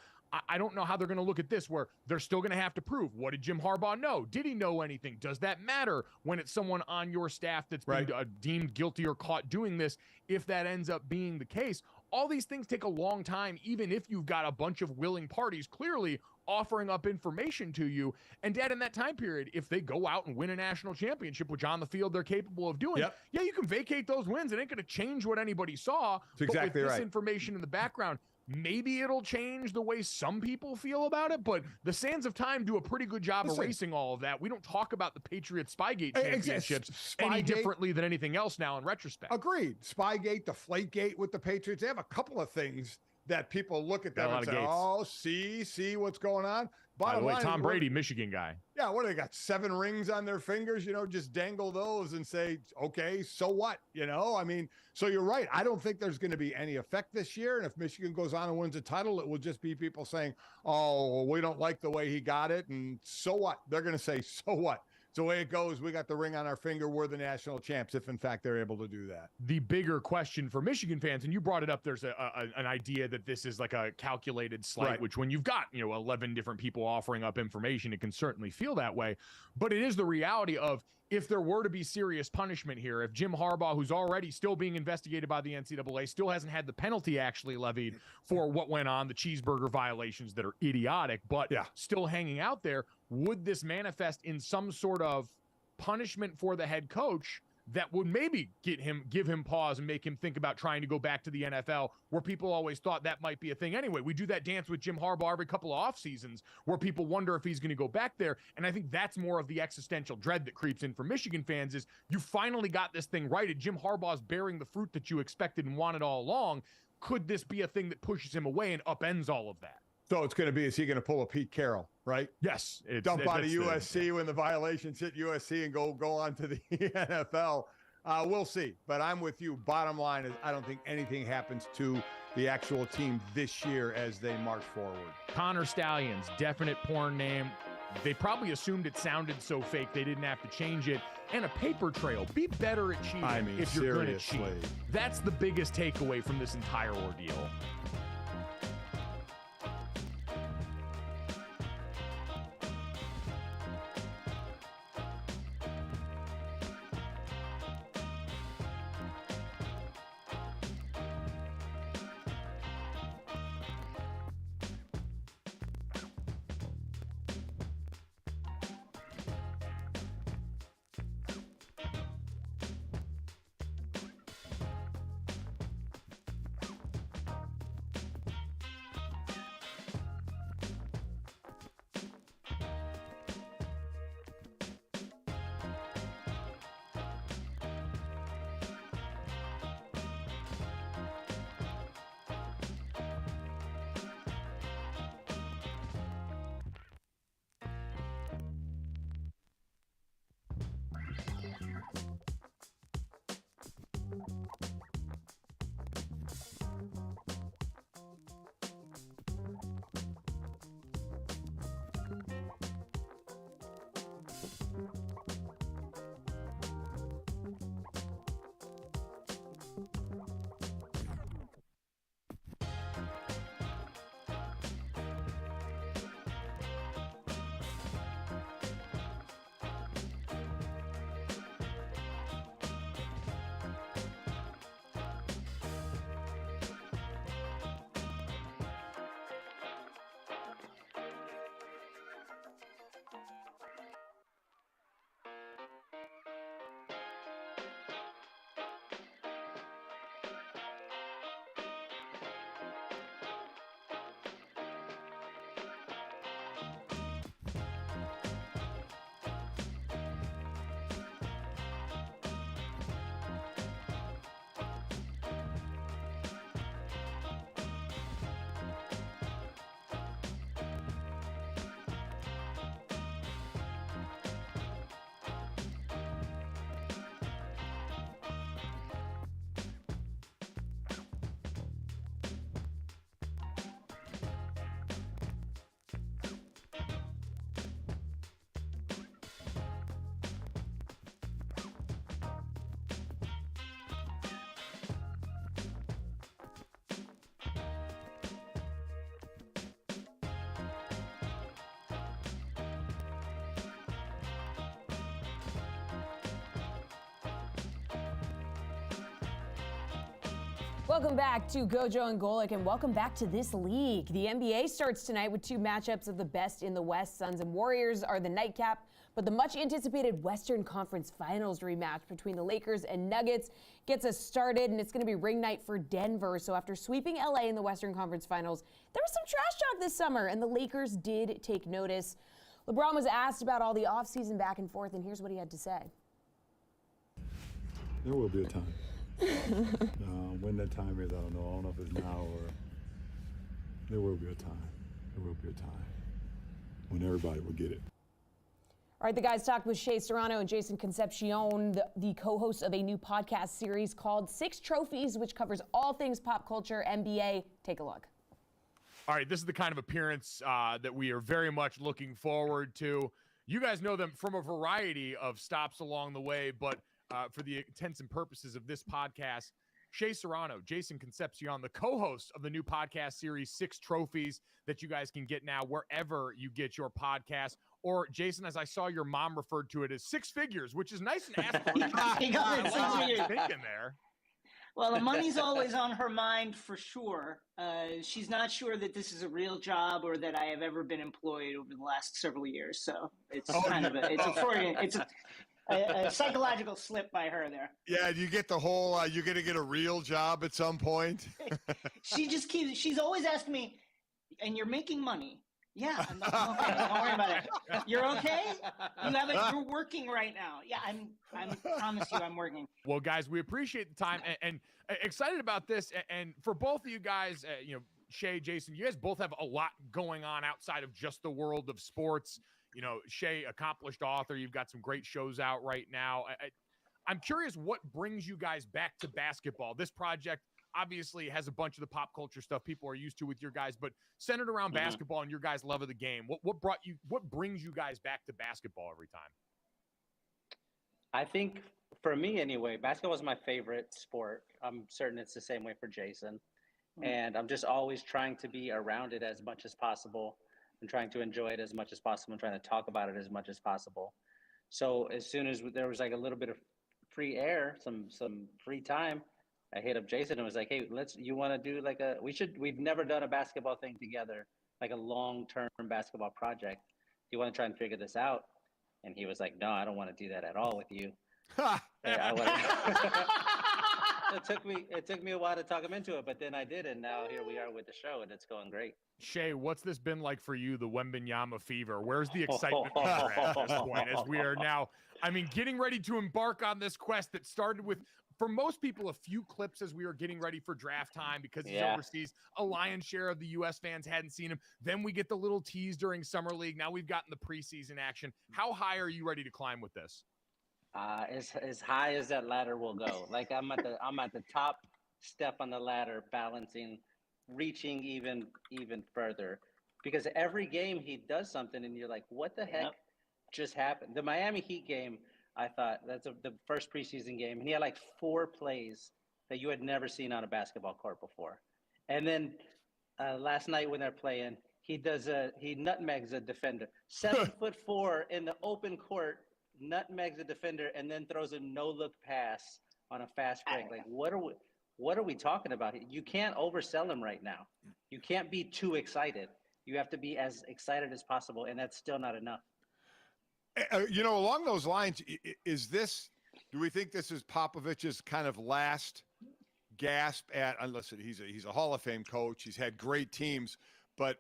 I don't know how they're going to look at this, where they're still going to have to prove, what did Jim Harbaugh know? Did he know anything? Does that matter when it's someone on your staff that's been deemed guilty or caught doing this? If that ends up being the case, all these things take a long time, even if you've got a bunch of willing parties clearly offering up information to you. And Dad, in that time period, if they go out and win a national championship, which on the field they're capable of doing, yeah, you can vacate those wins. It ain't going to change what anybody saw. That's exactly but with this information in the background, maybe it'll change the way some people feel about it, but the sands of time do a pretty good job erasing all of that. We don't talk about the Patriots Spygate championships any differently than anything else now in retrospect. Agreed. Spygate, Deflategate with the Patriots. They have a couple of things that people look at them and say, oh, see what's going on. By the way, Tom Brady, Michigan guy. Yeah, what do they got? 7 rings on their fingers, just dangle those and say, okay, so what? I mean, so you're right. I don't think there's going to be any effect this year. And if Michigan goes on and wins a title, it will just be people saying, oh, we don't like the way he got it. And so what? They're going to say, so what? It's the way it goes. We got the ring on our finger. We're the national champs, if in fact they're able to do that. The bigger question for Michigan fans, and you brought it up, there's an idea that this is like a calculated slight, which when you've got 11 different people offering up information, it can certainly feel that way. But it is the reality of, if there were to be serious punishment here, if Jim Harbaugh, who's already still being investigated by the NCAA, still hasn't had the penalty actually levied for what went on, the cheeseburger violations that are idiotic, but still hanging out there, would this manifest in some sort of punishment for the head coach that would maybe give him pause and make him think about trying to go back to the NFL, where people always thought that might be a thing anyway? We do that dance with Jim Harbaugh every couple of off seasons where people wonder if he's going to go back there. And I think that's more of the existential dread that creeps in for Michigan fans, is you finally got this thing righted. Jim Harbaugh's bearing the fruit that you expected and wanted all along. Could this be a thing that pushes him away and upends all of that? So it's going to be, is he going to pull a Pete Carroll, right? Yes. Dump out of USC when the violations hit USC and go on to the NFL. We'll see. But I'm with you. Bottom line is, I don't think anything happens to the actual team this year as they march forward. Connor Stallions, definite porn name. They probably assumed it sounded so fake they didn't have to change it. And a paper trail. Be better at cheating if you're going to cheat. That's the biggest takeaway from this entire ordeal. Welcome back to GoJo and Golic, and welcome back to this league. The NBA starts tonight with two matchups of the best in the West. Suns and Warriors are the nightcap, but the much-anticipated Western Conference Finals rematch between the Lakers and Nuggets gets us started, and it's going to be ring night for Denver. So after sweeping LA in the Western Conference Finals, there was some trash talk this summer, and the Lakers did take notice. LeBron was asked about all the offseason back and forth, and here's what he had to say. There will be a time. When that time is, I don't know. I don't know if it's now or there will be a time. There will be a time when everybody will get it. All right, the guys talked with Shea, Serrano, and Jason Concepcion, the co-hosts of a new podcast series called Six Trophies, which covers all things pop culture, NBA. Take a look. All right, this is the kind of appearance that we are very much looking forward to. You guys know them from a variety of stops along the way, but for the intents and purposes of this podcast, Shea Serrano, Jason Concepcion, the co-host of the new podcast series, Six Trophies, that you guys can get now wherever you get your podcast. Or, Jason, as I saw your mom referred to it as six figures, which is nice and aspirational. He got it, 6 figures. Thinking there. Well, the money's always on her mind for sure. She's not sure that this is a real job or that I have ever been employed over the last several years. So it's a psychological slip by her there. Yeah, you get the whole, you're going to get a real job at some point. She's always asked me, and you're making money. Yeah, I'm okay. Don't worry about it. You're okay? You're working right now. Yeah, I promise you I'm working. Well, guys, we appreciate the time and excited about this. And for both of you guys, Shea, Jason, you guys both have a lot going on outside of just the world of sports. Shea, accomplished author. You've got some great shows out right now. I'm curious what brings you guys back to basketball. This project obviously has a bunch of the pop culture stuff people are used to with your guys, but centered around basketball and your guys' love of the game. What brings you guys back to basketball every time? I think for me anyway, basketball is my favorite sport. I'm certain it's the same way for Jason. And I'm just always trying to be around it as much as possible and trying to enjoy it as much as possible and trying to talk about it as much as possible. So as soon as there was like a little bit of free air, some free time, I hit up Jason and was like, hey, you want to do we've never done a basketball thing together, like a long-term basketball project. Do you want to try and figure this out? And he was like, no, I don't want to do that at all with you. It took me a while to talk him into it, but then I did, and now here we are with the show, and it's going great. Shea, what's this been like for you, the Wembanyama fever? Where's the excitement at this point as we are now, getting ready to embark on this quest that started with, for most people, a few clips as we were getting ready for draft time because he's overseas. A lion's share of the U.S. fans hadn't seen him. Then we get the little tease during Summer League. Now we've gotten the preseason action. How high are you ready to climb with this? As high as that ladder will go. Like I'm at the top step on the ladder, balancing, reaching even further. Because every game he does something, and you're like, what the heck just happened? The Miami Heat game, I thought that's the first preseason game, and he had like 4 plays that you had never seen on a basketball court before. And then last night when they're playing, he nutmegs a defender, 7'4" in the open court. Nutmegs a defender and then throws a no-look pass on a fast break. Like, what are we talking about? You can't oversell him right now. You can't be too excited. You have to be as excited as possible, and that's still not enough. Along those lines, do we think this is Popovich's kind of last gasp at, listen, he's a Hall of Fame coach. He's had great teams, but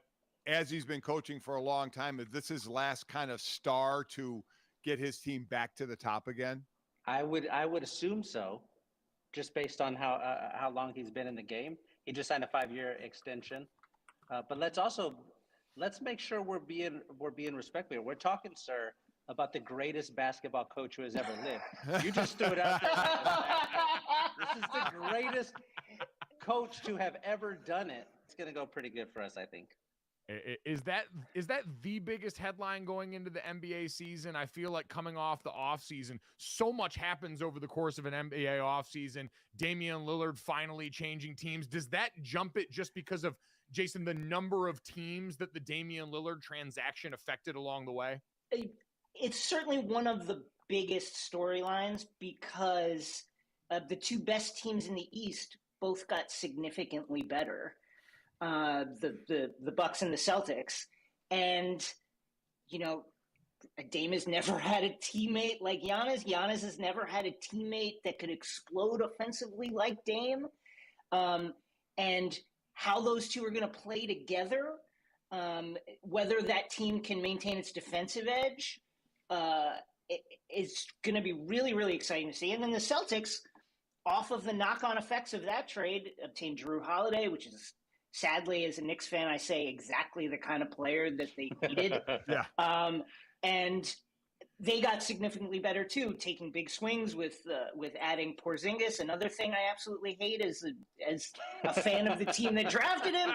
as he's been coaching for a long time, is this his last kind of star to get his team back to the top again? I would assume so, just based on how long he's been in the game. He just signed a 5-year extension, but let's make sure we're being respectful. We're talking, sir, about the greatest basketball coach who has ever lived. You just threw it out there. This is the greatest coach to have ever done it. It's going to go pretty good for us, I think. Is that the biggest headline going into the NBA season? I feel like coming off the offseason, so much happens over the course of an NBA offseason. Damian Lillard finally changing teams. Does that jump it just because of, Jason, the number of teams that the Damian Lillard transaction affected along the way? It's certainly one of the biggest storylines because the two best teams in the East both got significantly better. The Bucks and the Celtics, and Dame has never had a teammate like Giannis. Giannis has never had a teammate that could explode offensively like Dame. And how those two are going to play together, whether that team can maintain its defensive edge, is going to be really, really exciting to see. And then the Celtics, off of the knock-on effects of that trade, obtained Jrue Holiday, which is, sadly, as a Knicks fan, I say exactly the kind of player that they needed. Yeah. And they got significantly better too, taking big swings with adding Porzingis. Another thing I absolutely hate as a fan of the team that drafted him,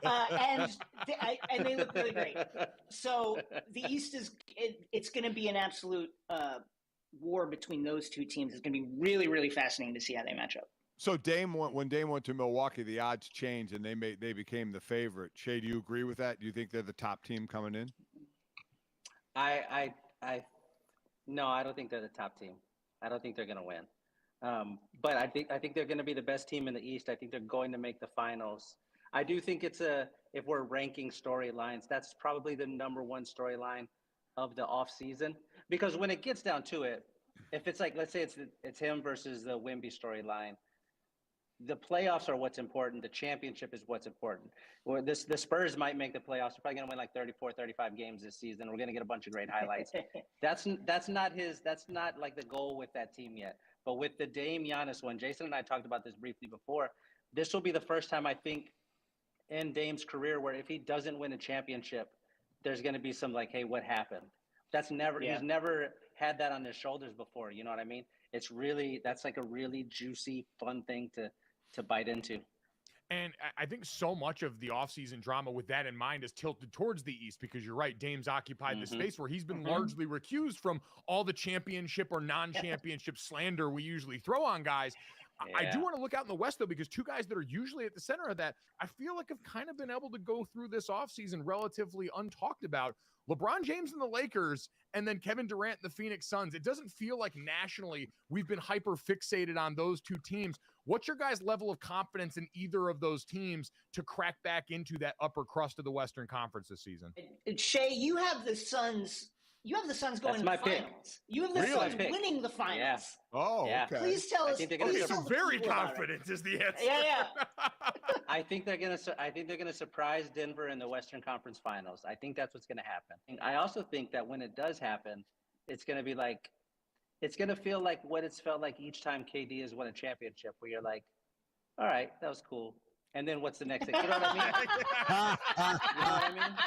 and they look really great. So the East it's going to be an absolute war between those two teams. It's going to be really, really fascinating to see how they match up. So when Dame went to Milwaukee, the odds changed and they became the favorite. Shea, do you agree with that? Do you think they're the top team coming in? No, I don't think they're the top team. I don't think they're going to win. But I think they're going to be the best team in the East. I think they're going to make the finals. I do think if we're ranking storylines, that's probably the number one storyline of the off season, because when it gets down to it, if it's like, let's say it's him versus the Wemby storyline, the playoffs are what's important. The championship is what's important. The Spurs might make the playoffs. They're probably going to win like 34, 35 games this season. We're going to get a bunch of great highlights. That's not like the goal with that team yet. But with the Dame Giannis one, Jason and I talked about this briefly before. This will be the first time, I think, in Dame's career where if he doesn't win a championship, there's going to be some like, hey, what happened? He's never had that on his shoulders before. You know what I mean? That's like a really juicy, fun thing to bite into. And I think so much of the offseason drama with that in mind is tilted towards the East, because you're right, Dame's occupied the space where he's been largely recused from all the championship or non-championship slander we usually throw on guys. Yeah. I do want to look out in the West, though, because two guys that are usually at the center of that, I feel like have kind of been able to go through this offseason relatively untalked about. LeBron James and the Lakers, and then Kevin Durant and the Phoenix Suns. It doesn't feel like nationally we've been hyper fixated on those two teams. What's your guys' level of confidence in either of those teams to crack back into that upper crust of the Western Conference this season? Shea, you have the Suns. You have the Suns going to the finals. You have the Suns winning the finals. Yeah. Oh, yeah. okay. Please tell us. So very confident is the answer. Yeah. I think they're gonna surprise Denver in the Western Conference Finals. I think that's what's gonna happen. And I also think that when it does happen, it's gonna feel like what it's felt like each time KD has won a championship, where you're like, all right, that was cool. And then what's the next thing? You know what I mean? You know what I mean?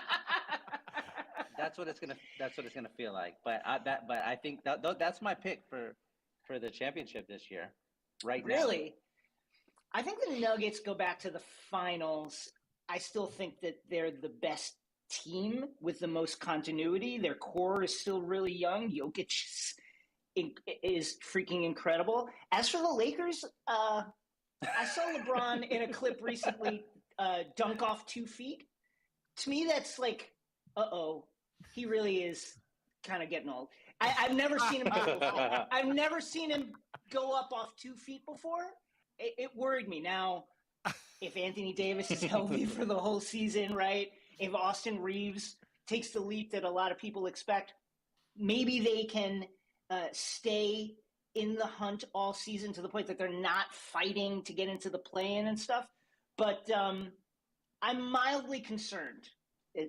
That's what it's gonna feel like. But I think that's my pick for the championship this year. Right now. Really? I think the Nuggets go back to the finals. I still think that they're the best team with the most continuity. Their core is still really young. Jokic is freaking incredible. As for the Lakers, I saw LeBron in a clip recently dunk off 2 feet. To me, that's like, he really is kind of getting old. I've never seen him go before. I've never seen him go up off 2 feet before. It worried me. Now, if Anthony Davis is healthy for the whole season, right? If Austin Reeves takes the leap that a lot of people expect, maybe they can stay in the hunt all season to the point that they're not fighting to get into the play-in and stuff. But I'm mildly concerned.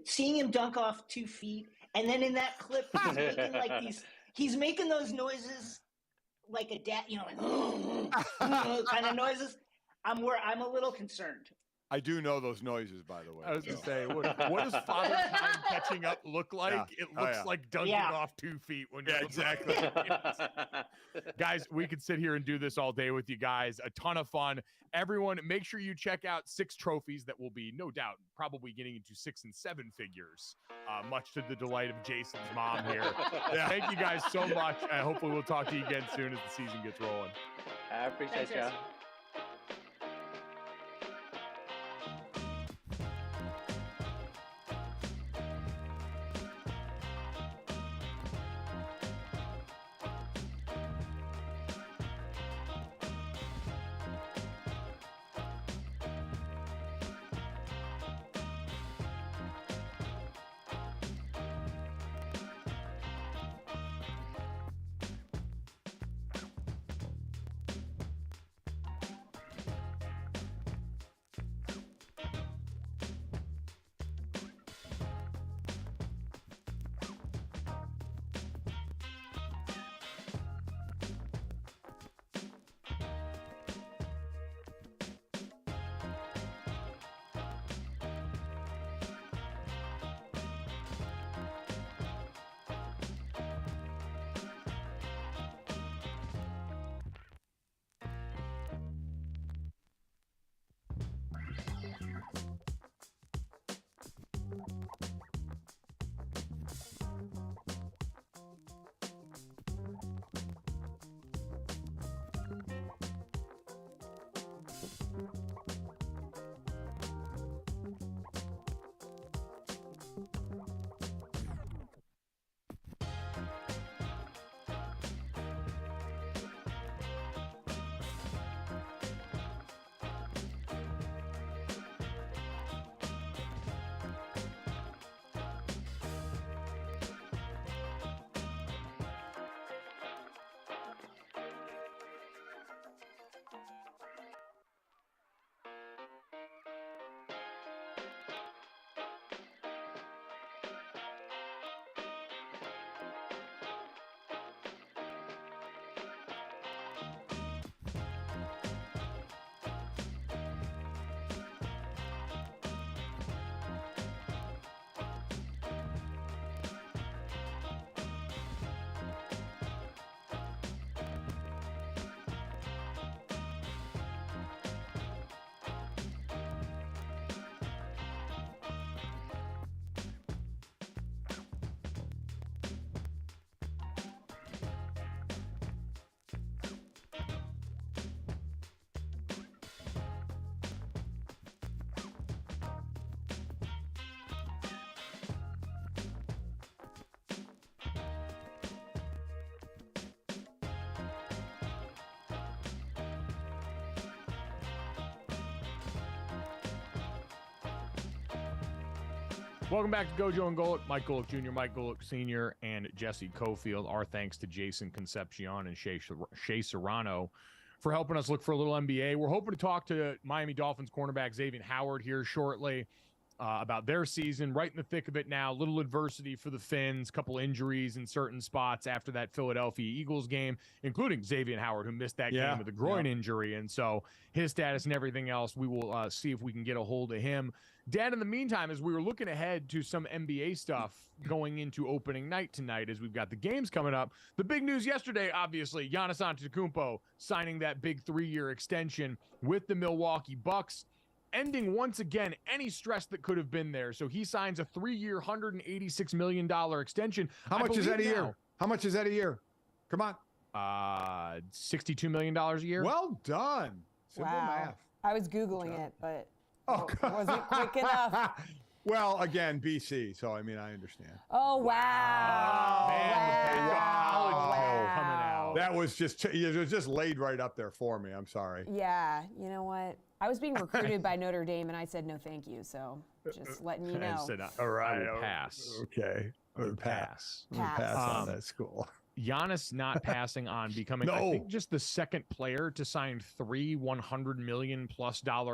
Seeing him dunk off 2 feet, and then in that clip, he's making those noises like a dad, like kind of noises. I'm a little concerned. I do know those noises, by the way. I was going to say, what does Father Time catching up look like? Yeah. It looks like dunking off 2 feet when you're exactly. Guys, we could sit here and do this all day with you guys. A ton of fun. Everyone, make sure you check out 6 trophies that will be, no doubt, probably getting into 6 and 7 figures, much to the delight of Jason's mom here. Thank you guys so much. Hopefully we'll talk to you again soon as the season gets rolling. I appreciate you. Welcome back to GoJo and Golic. Mike Golic Jr., Mike Golic Sr., and Jesse Cofield. Our thanks to Jason Concepcion and Shea Serrano for helping us look for a little NBA. We're hoping to talk to Miami Dolphins cornerback Xavier Howard here shortly about their season. Right in the thick of it now. Little adversity for the Finns, couple injuries in certain spots after that Philadelphia Eagles game, including Xavier Howard, who missed that game with a groin injury. And so his status and everything else, we will see if we can get a hold of him. Dad, in the meantime, as we were looking ahead to some NBA stuff going into opening night tonight, as we've got the games coming up, the big news yesterday, obviously, Giannis Antetokounmpo signing that big 3-year extension with the Milwaukee Bucks, ending once again any stress that could have been there. So he signs a 3-year, $186 million extension. How much is that a year? How much is that a year? Come on. $62 million a year. Well done. Simple math. I was Googling it, but wasn't quick enough. enough. Again, BC. So, I mean, I understand. Oh, wow. Man, Wow. coming out. That was just laid right up there for me. I'm sorry. Yeah, you know what? I was being recruited by Notre Dame, and I said no thank you, so just letting you know. Said, all right. I will pass. Okay. Pass. Pass on that school. Giannis not passing on becoming, I think, just the second player to sign 3 $100 million+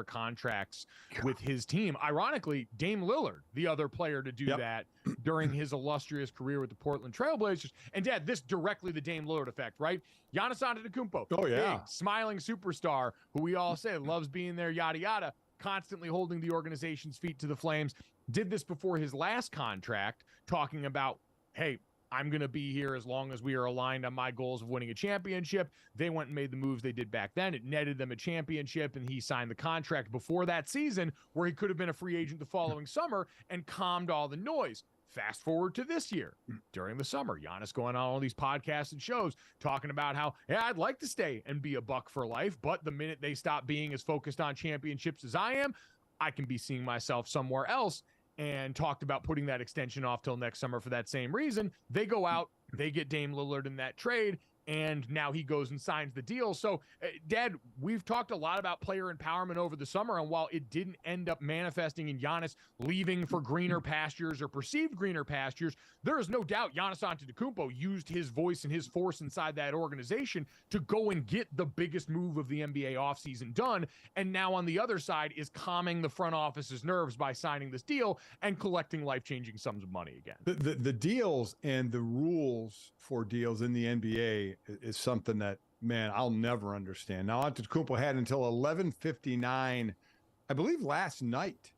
contracts with his team. Ironically, Dame Lillard, the other player to do that during his illustrious career with the Portland Trailblazers. And Dad, this directly the Dame Lillard effect, right? Giannis Antetokounmpo, big, smiling superstar who we all say loves being there, yada yada, constantly holding the organization's feet to the flames. Did this before his last contract, talking about, hey, I'm going to be here as long as we are aligned on my goals of winning a championship. They went and made the moves they did back then. It netted them a championship, and he signed the contract before that season where he could have been a free agent the following summer and calmed all the noise. Fast forward to this year, during the summer, Giannis going on all these podcasts and shows talking about how, I'd like to stay and be a Buck for life, but the minute they stop being as focused on championships as I am, I can be seeing myself somewhere else. And talked about putting that extension off till next summer for that same reason. They go out, they get Dame Lillard in that trade, and now he goes and signs the deal. So, Dad, we've talked a lot about player empowerment over the summer, and while it didn't end up manifesting in Giannis leaving for greener pastures or perceived greener pastures, there is no doubt Giannis Antetokounmpo used his voice and his force inside that organization to go and get the biggest move of the NBA offseason done, and now on the other side is calming the front office's nerves by signing this deal and collecting life-changing sums of money again. The deals and the rules for deals in the NBA is something that, man, I'll never understand. Now, Antetokounmpo had until 11:59, I believe, last night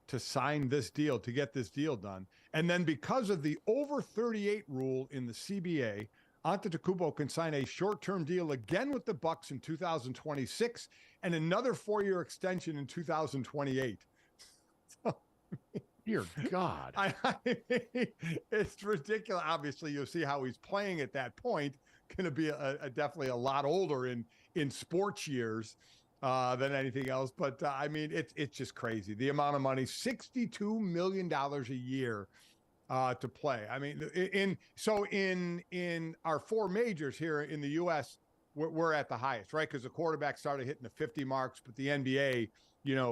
to sign this deal, to get this deal done. And then because of the over 38 rule in the CBA, Antetokounmpo can sign a short-term deal again with the Bucks in 2026 and another 4-year extension in 2028. Dear God. It's ridiculous. Obviously, you'll see how he's playing at that point. Going to be definitely a lot older in sports years than anything else. But I mean, it's just crazy. The amount of money, $62 million a year to play. I mean, in our 4 majors here in the U.S., we're at the highest, right? Because the quarterback started hitting the 50 marks, but the NBA,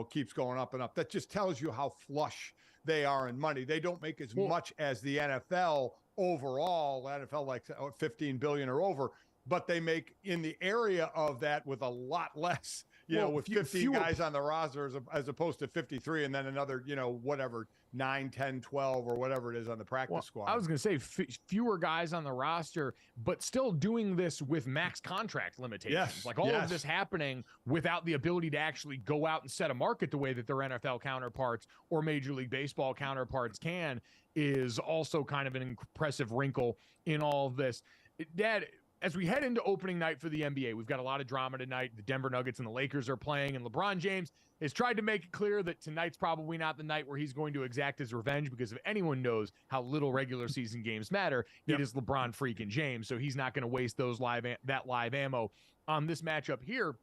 keeps going up and up. That just tells you how flush they are in money. They don't make as much as the NFL overall. NFL like 15 billion or over, but they make in the area of that with a lot less, with 15 guys on the roster as opposed to 53 and then another, whatever, 9, 10, 12 or whatever it is on the practice squad. I was going to say fewer guys on the roster, but still doing this with max contract limitations. Yes, like all of this happening without the ability to actually go out and set a market the way that their NFL counterparts or Major League Baseball counterparts can is also kind of an impressive wrinkle in all of this. Dad, as we head into opening night for the NBA, we've got a lot of drama tonight. The Denver Nuggets and the Lakers are playing, and LeBron James has tried to make it clear that tonight's probably not the night where he's going to exact his revenge, because if anyone knows how little regular season games matter, it is LeBron freaking James. So he's not going to waste that live ammo on this matchup here.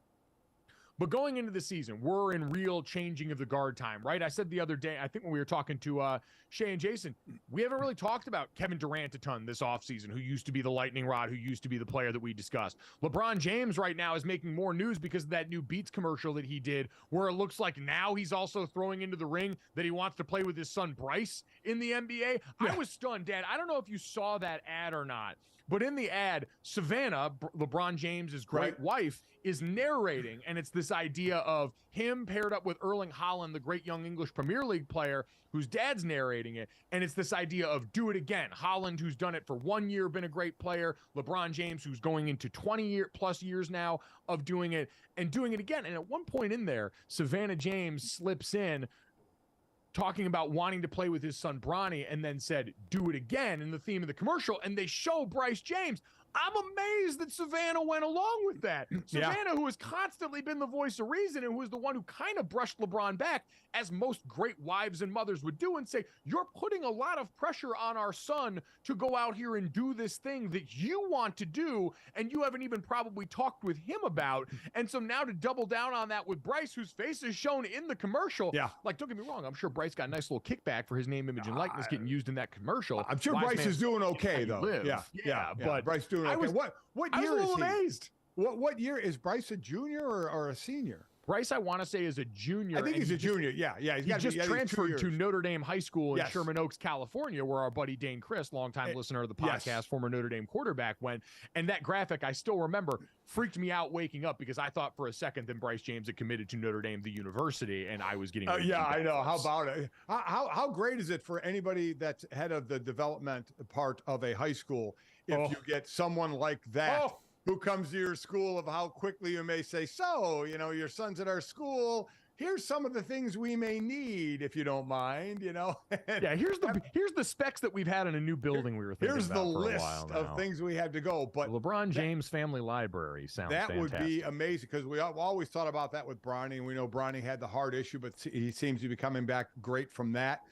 But going into the season, we're in real changing of the guard time, right? I said the other day, I think when we were talking to Shea and Jason, we haven't really talked about Kevin Durant a ton this offseason, who used to be the lightning rod, who used to be the player that we discussed. LeBron James right now is making more news because of that new Beats commercial that he did, where it looks like now he's also throwing into the ring that he wants to play with his son Bryce in the NBA. I was stunned, Dad. I don't know if you saw that ad or not, but in the ad, Savannah, LeBron James's great wife, is narrating, and it's this idea of him paired up with Erling Haaland, the great young English Premier League player, whose dad's narrating it, and it's this idea of do it again. Haaland, who's done it for 1 year, been a great player. LeBron James, who's going into 20+ years now of doing it, and doing it again. And at one point in there, Savannah James slips in, talking about wanting to play with his son Bronny, and then said, do it again in the theme of the commercial, and they show Bryce James. I'm amazed that Savannah went along with that. Savannah, who has constantly been the voice of reason and who is the one who kind of brushed LeBron back, as most great wives and mothers would do, and say, you're putting a lot of pressure on our son to go out here and do this thing that you want to do, and you haven't even probably talked with him about. And so now to double down on that with Bryce, whose face is shown in the commercial. Like, don't get me wrong, I'm sure Bryce got a nice little kickback for his name, image, and likeness getting used in that commercial. I'm sure Bryce is doing okay, though. But Bryce doing okay. What year is he? Amazed. What year is Bryce, a junior or a senior? Bryce, I want to say, is a junior. I think he's a junior. He just transferred to Notre Dame High School in Sherman Oaks, California, where our buddy Dane Chris, longtime listener of the podcast, former Notre Dame quarterback, went. And that graphic, I still remember, freaked me out waking up because I thought for a second that Bryce James had committed to Notre Dame, the university, and I was getting. I know. How about it? How great is it for anybody that's head of the development part of a high school if you get someone like that who comes to your school, of how quickly you may say, so, your son's at our school. Here's some of the things we may need, if you don't mind, Here's the specs that we've had in a new building we were thinking Here's about the for list a while now. of things we had to go. But LeBron James Family Library sounds fantastic. Would be amazing, because we always thought about that with Bronny, and we know Bronny had the heart issue, but he seems to be coming back great from that.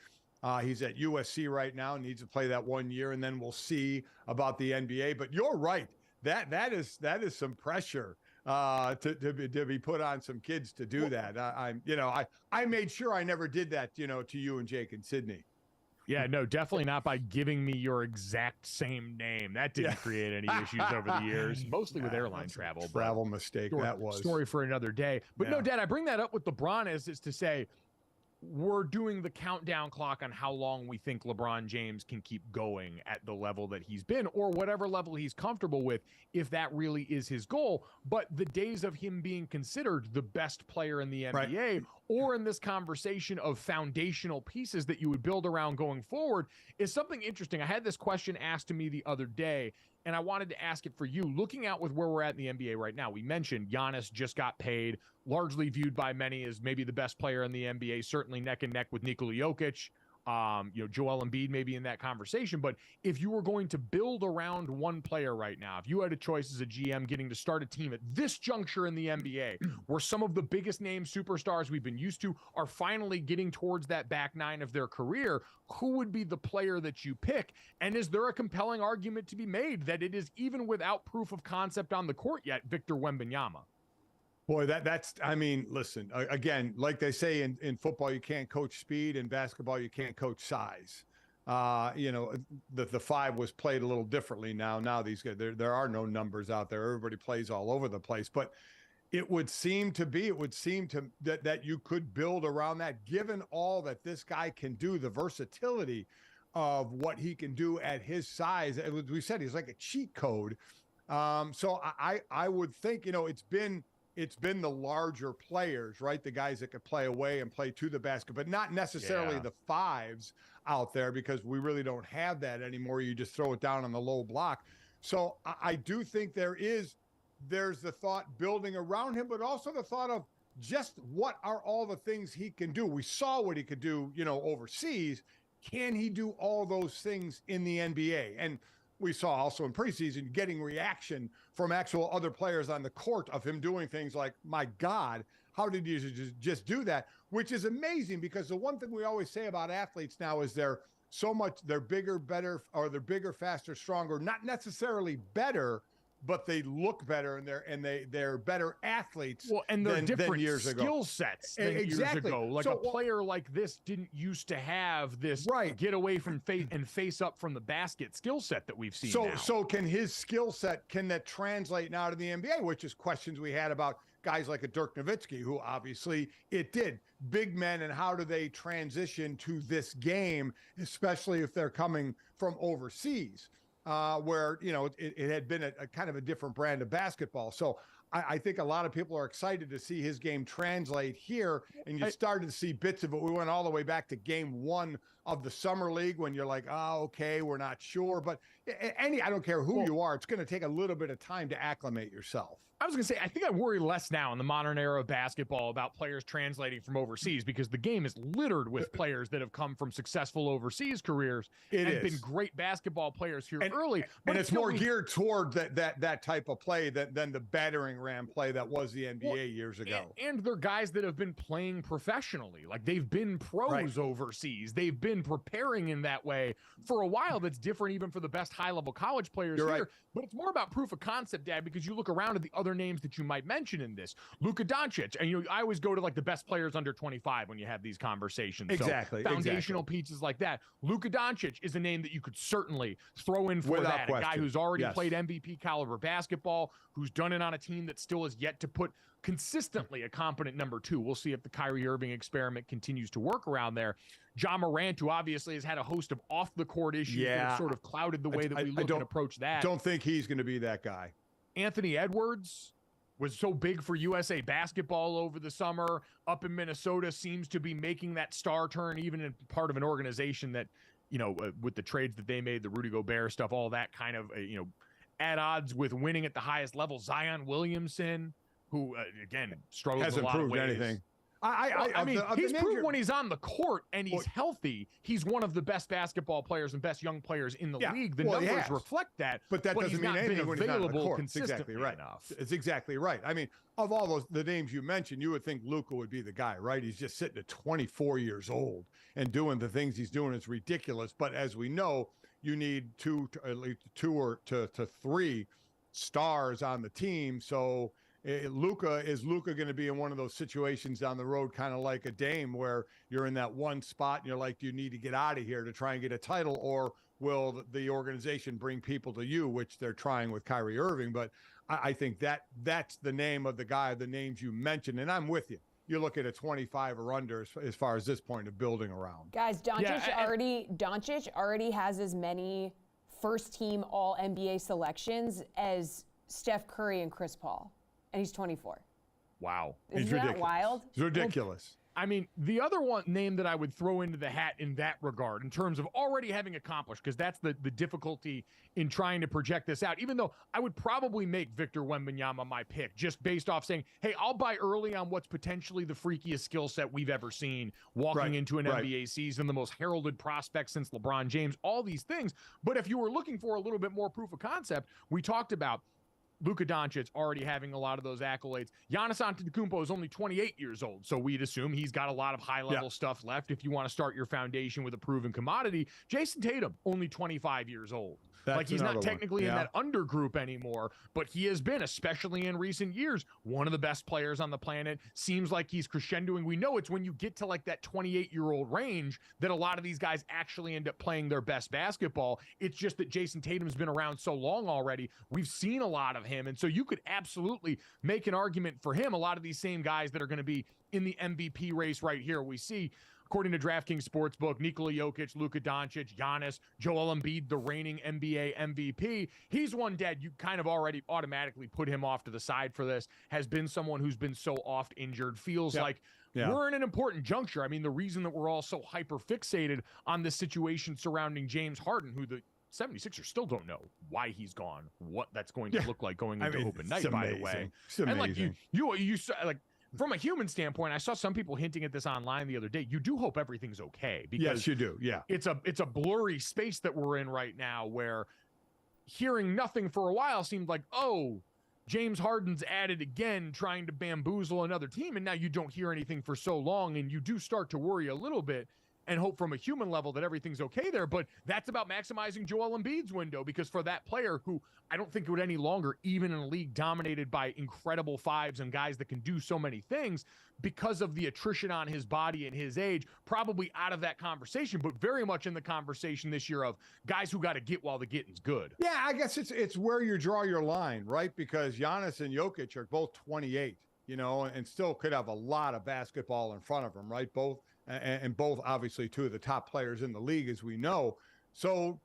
He's at USC right now, needs to play that 1 year, and then we'll see about the NBA. But you're right. That is some pressure to be put on some kids to do that. I made sure I never did that, to you and Jake and Sydney. Yeah, no, definitely not by giving me your exact same name. That didn't create any issues over the years, mostly with airline travel. Travel mistake, that was. Story for another day. But no, Dad, I bring that up with LeBron is to say, we're doing the countdown clock on how long we think LeBron James can keep going at the level that he's been, or whatever level he's comfortable with, if that really is his goal. But the days of him being considered the best player in the NBA, or in this conversation of foundational pieces that you would build around going forward, is something interesting. I had this question asked to me the other day, and I wanted to ask it for you. Looking out with where we're at in the NBA right now, we mentioned Giannis just got paid, largely viewed by many as maybe the best player in the NBA, certainly neck and neck with Nikola Jokic. Joel Embiid maybe in that conversation. But if you were going to build around one player right now, if you had a choice as a GM getting to start a team at this juncture in the NBA, where some of the biggest name superstars we've been used to are finally getting towards that back nine of their career, who would be the player that you pick? And is there a compelling argument to be made that it is, even without proof of concept on the court yet, Victor Wembanyama? Boy, listen, again, like they say in football, you can't coach speed. In basketball, you can't coach size. The five was played a little differently now. Now these guys, there are no numbers out there. Everybody plays all over the place. But it would seem that you could build around that, given all that this guy can do, the versatility of what he can do at his size. As we said, he's like a cheat code. So I would think, it's been the larger players, right? The guys that could play away and play to the basket, but not necessarily the fives out there, because we really don't have that anymore. You just throw it down on the low block. So I do think there's the thought building around him, but also the thought of just what are all the things he can do. We saw what he could do, overseas. Can he do all those things in the NBA? And we saw also in preseason getting reaction from actual other players on the court of him doing things like, my God, how did you just do that? Which is amazing, because the one thing we always say about athletes now is they're bigger, better, or they're bigger, faster, stronger, not necessarily better, but they look better and they're better athletes. Well, and they're than different years ago. skill sets than years ago. Like a player like this didn't used to have this get away from face up from the basket skill set that we've seen now. So can his skill set, can that translate now to the NBA, which is questions we had about guys like a Dirk Nowitzki, who obviously it did. Big men, and how do they transition to this game, especially if they're coming from overseas, where, you know, it had been a kind of a different brand of basketball. So I think a lot of people are excited to see his game translate here, and you started to see bits of it. We went all the way back to game 1 of the Summer League when you're like, oh, okay, we're not sure. But I don't care who you are, it's going to take a little bit of time to acclimate yourself. I was going to say, I think I worry less now in the modern era of basketball about players translating from overseas, because the game is littered with players that have come from successful overseas careers and been great basketball players here early. But it's more geared toward that type of play than the battering ram play that was the NBA years ago. And they're guys that have been playing professionally. Like, they've been pros overseas. They've been preparing in that way for a while. That's different even for the best high-level college players here. Right. But it's more about proof of concept, Dad, because you look around at the other names that you might mention in this. Luka Doncic, and I always go to like the best players under 25 when you have these conversations. Exactly. So foundational pieces like that. Luka Doncic is a name that you could certainly throw in for Without that. question. A guy who's already played MVP caliber basketball, who's done it on a team that still has yet to put consistently a competent number 2. We'll see if the Kyrie Irving experiment continues to work around there. Ja Morant, who obviously has had a host of off-the-court issues that have sort of clouded the way that we look and approach that. Don't think he's going to be that guy. Anthony Edwards was so big for USA basketball over the summer. Up in Minnesota, seems to be making that star turn, even in part of an organization that, you know, with the trades that they made, the Rudy Gobert stuff, all that kind of, at odds with winning at the highest level. Zion Williamson, who, again, struggles hasn't in a lot proved of ways. anything. I mean, he's proved when he's on the court and he's healthy, he's one of the best basketball players and best young players in the league. The numbers reflect that. But that doesn't mean anything when he's not on the court. It's exactly right. Enough. It's exactly right. I mean, of all the names you mentioned, you would think Luka would be the guy, right? He's just sitting at 24 years old and doing the things he's doing. It's ridiculous. But as we know, you need at least two or to 3 stars on the team. So is Luka going to be in one of those situations down the road, kind of like a Dame, where you're in that one spot and you're like, do you need to get out of here to try and get a title, or will the organization bring people to you, which they're trying with Kyrie Irving? But I think that's the name of the guy, the names you mentioned, and I'm with you. You look at a 25 or under as far as this point of building around. Guys, Doncic already has as many first-team All-NBA selections as Steph Curry and Chris Paul. And he's 24. Wow. Isn't that wild? It's ridiculous. I mean, the other name that I would throw into the hat in that regard, in terms of already having accomplished, because that's the difficulty in trying to project this out, even though I would probably make Victor Wembanyama my pick, just based off saying, hey, I'll buy early on what's potentially the freakiest skill set we've ever seen walking into an NBA season, the most heralded prospect since LeBron James, all these things. But if you were looking for a little bit more proof of concept, we talked about Luka Doncic already having a lot of those accolades. Giannis Antetokounmpo is only 28 years old, so we'd assume he's got a lot of high-level stuff left if you want to start your foundation with a proven commodity. Jason Tatum, only 25 years old. He's not technically in that under group anymore, but he has been, especially in recent years, one of the best players on the planet. Seems like he's crescendoing. We know it's when you get to like that 28-year-old range that a lot of these guys actually end up playing their best basketball. It's just that Jason Tatum's been around so long already. We've seen a lot of him, and so you could absolutely make an argument for him. A lot of these same guys that are going to be in the MVP race right here, we see, according to DraftKings Sportsbook, Nikola Jokic, Luka Doncic, Giannis, Joel Embiid, the reigning NBA MVP. He's one, Dad, you kind of already automatically put him off to the side for this, has been someone who's been so oft injured, feels like we're in an important juncture. I mean, the reason that we're all so hyper-fixated on this situation surrounding James Harden, who the 76ers still don't know why he's gone, what that's going to look like going into open night, by the way. It's amazing. And like you like, from a human standpoint, I saw some people hinting at this online the other day. You do hope everything's okay, because yes, you do. Yeah, it's a blurry space that we're in right now, where hearing nothing for a while seemed like, oh, James Harden's at it again, trying to bamboozle another team, and now you don't hear anything for so long, and you do start to worry a little bit. and hope from a human level that everything's okay there. But that's about maximizing Joel Embiid's window, because for that player who I don't think would any longer, even in a league dominated by incredible fives and guys that can do so many things, because of the attrition on his body and his age, probably out of that conversation, but very much in the conversation this year of guys who got to get while the getting's good. Yeah, I guess it's where you draw your line, right? Because Giannis and Jokic are both 28, and still could have a lot of basketball in front of them, right? Both obviously two of the top players in the league, as we know. So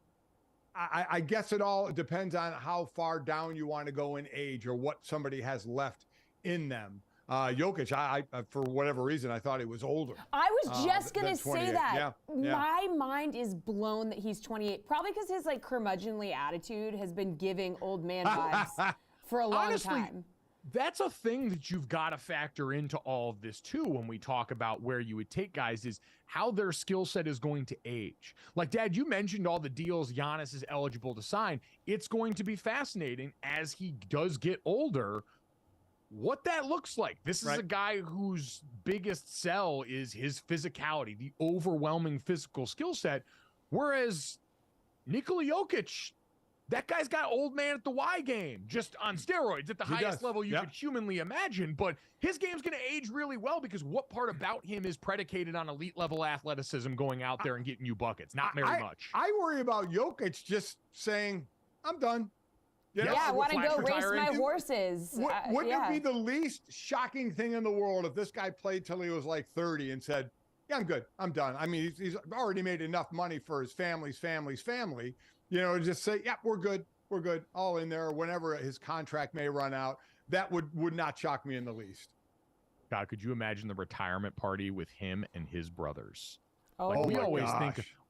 I guess it all depends on how far down you want to go in age or what somebody has left in them. Jokic, I for whatever reason, I thought he was older. I was just going to say that. Yeah. My mind is blown that he's 28, probably because his curmudgeonly attitude has been giving old man vibes for a long time. That's a thing that you've got to factor into all of this too when we talk about where you would take guys, is how their skill set is going to age. Like, Dad, you mentioned all the deals Giannis is eligible to sign. It's going to be fascinating as he does get older what that looks like. This is a guy whose biggest sell is his physicality, the overwhelming physical skill set, whereas Nikola Jokic, that guy's got old man at the Y game, just on steroids at the highest level you could humanly imagine. But his game's going to age really well, because what part about him is predicated on elite level athleticism going out there and getting you buckets? Not very much. I worry about Jokic just saying, I'm done. I want to go race my horses. Wouldn't it be the least shocking thing in the world if this guy played till he was like 30 and said, yeah, I'm good, I'm done. I mean, he's already made enough money for his family's family, just say, yeah, we're good, all in there, whenever his contract may run out. That would not shock me in the least. God, could you imagine the retirement party with him and his brothers? Oh,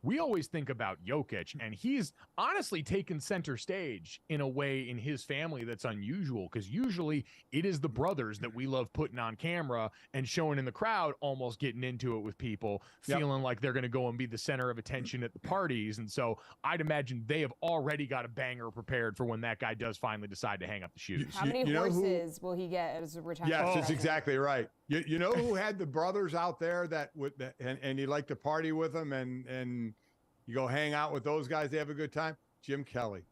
we always think about Jokic, and he's honestly taken center stage in a way in his family that's unusual, because usually it is the brothers that we love putting on camera and showing in the crowd, almost getting into it with people, feeling like they're going to go and be the center of attention at the parties. And so I'd imagine they have already got a banger prepared for when that guy does finally decide to hang up the shoes. How many horses will he get as a retirement? Yes, that's exactly right. You know who had the brothers out there that would, and you like to party with them, and you go hang out with those guys, they have a good time? Jim Kelly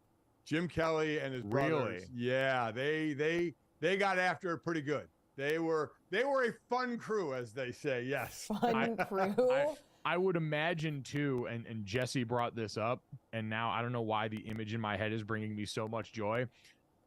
and his brothers. Yeah, they got after it pretty good. They were a fun crew, as they say. Yes. Fun crew. I would imagine too, and Jesse brought this up, and now I don't know why the image in my head is bringing me so much joy.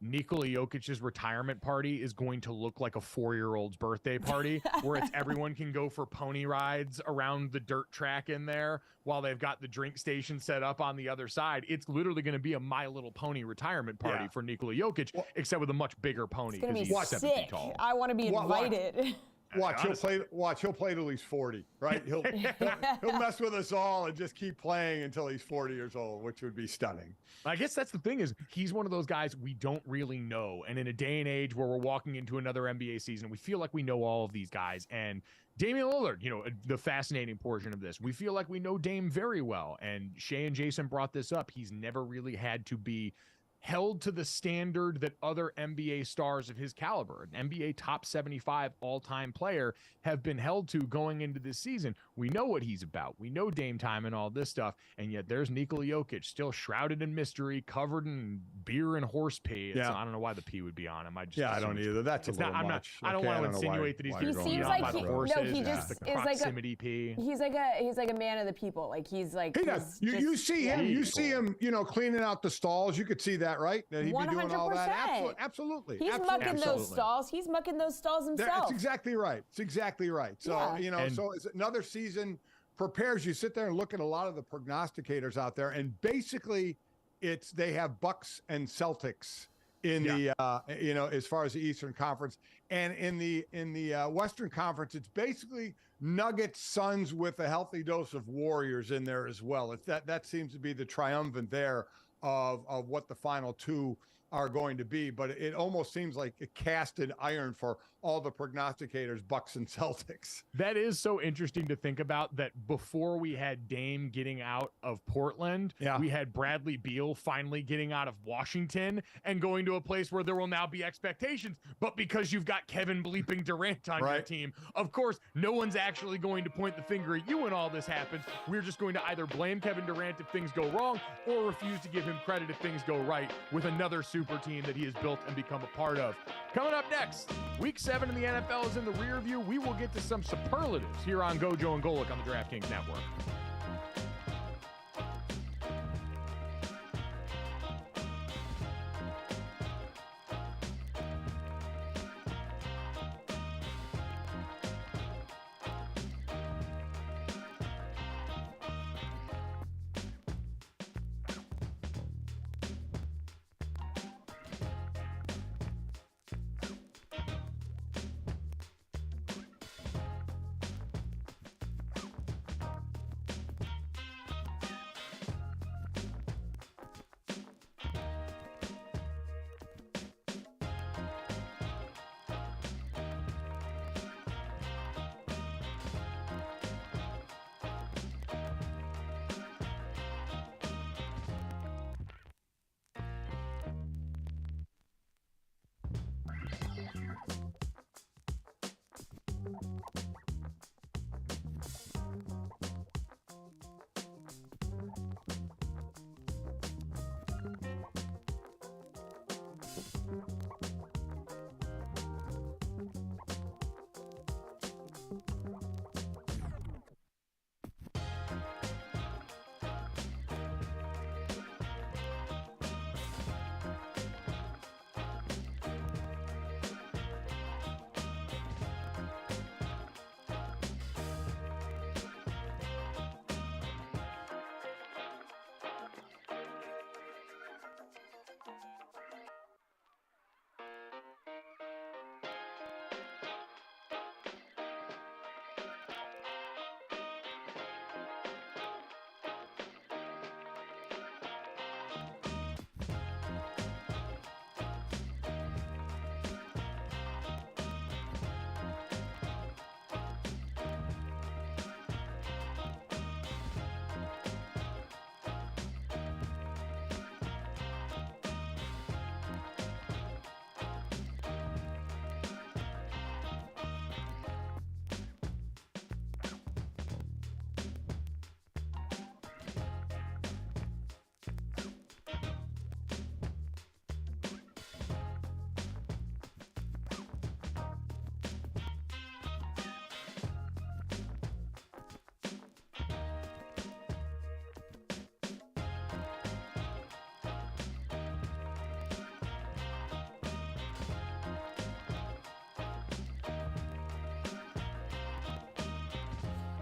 Nikola Jokic's retirement party is going to look like a 4-year-old's birthday party, where it's everyone can go for pony rides around the dirt track in there while they've got the drink station set up on the other side. It's literally going to be a My Little Pony retirement party for Nikola Jokic, except with a much bigger pony. It's going to be 7 feet tall. I want to be invited. Watch, he'll play till he's 40, right? He'll mess with us all and just keep playing until he's 40 years old, which would be stunning. I guess that's the thing, is he's one of those guys we don't really know. And in a day and age where we're walking into another NBA season, we feel like we know all of these guys. And Damian Lillard, the fascinating portion of this, we feel like we know Dame very well. And Shea and Jason brought this up. He's never really had to be held to the standard that other NBA stars of his caliber, an NBA top 75 all-time player, have been held to going into this season. We know what he's about. We know Dame time and all this stuff, and yet there's Nikola Jokic still shrouded in mystery, covered in beer and horse pee. I don't know why the pee would be on him. I don't either. That's a little much. I don't want to insinuate that he's he seems like he just the proximity pee. He's like a man of the people. Like he's like he does. You see him. Cleaning out the stalls. You could see that, right? That he'd 100%. Be doing all that. Absolutely. He's mucking those stalls. He's mucking those stalls himself. That's exactly right. It's exactly right. So, so it's another season prepares. You sit there and look at a lot of the prognosticators out there, and basically they have Bucks and Celtics in the as far as the Eastern Conference, and in the Western Conference, it's basically Nuggets, Suns with a healthy dose of Warriors in there as well. That seems to be the triumvirate there of what the final two are going to be, but it almost seems like a cast in iron for all the prognosticators, Bucks and Celtics. That is so interesting to think about, that before we had Dame getting out of Portland, we had Bradley Beal finally getting out of Washington and going to a place where there will now be expectations. But because you've got Kevin bleeping Durant on your team, of course, no one's actually going to point the finger at you when all this happens. We're just going to either blame Kevin Durant if things go wrong or refuse to give him credit if things go right with another super team that he has built and become a part of. Coming up next, Week 7 in the NFL is in the rear view. We will get to some superlatives here on GoJo and Golic on the DraftKings Network.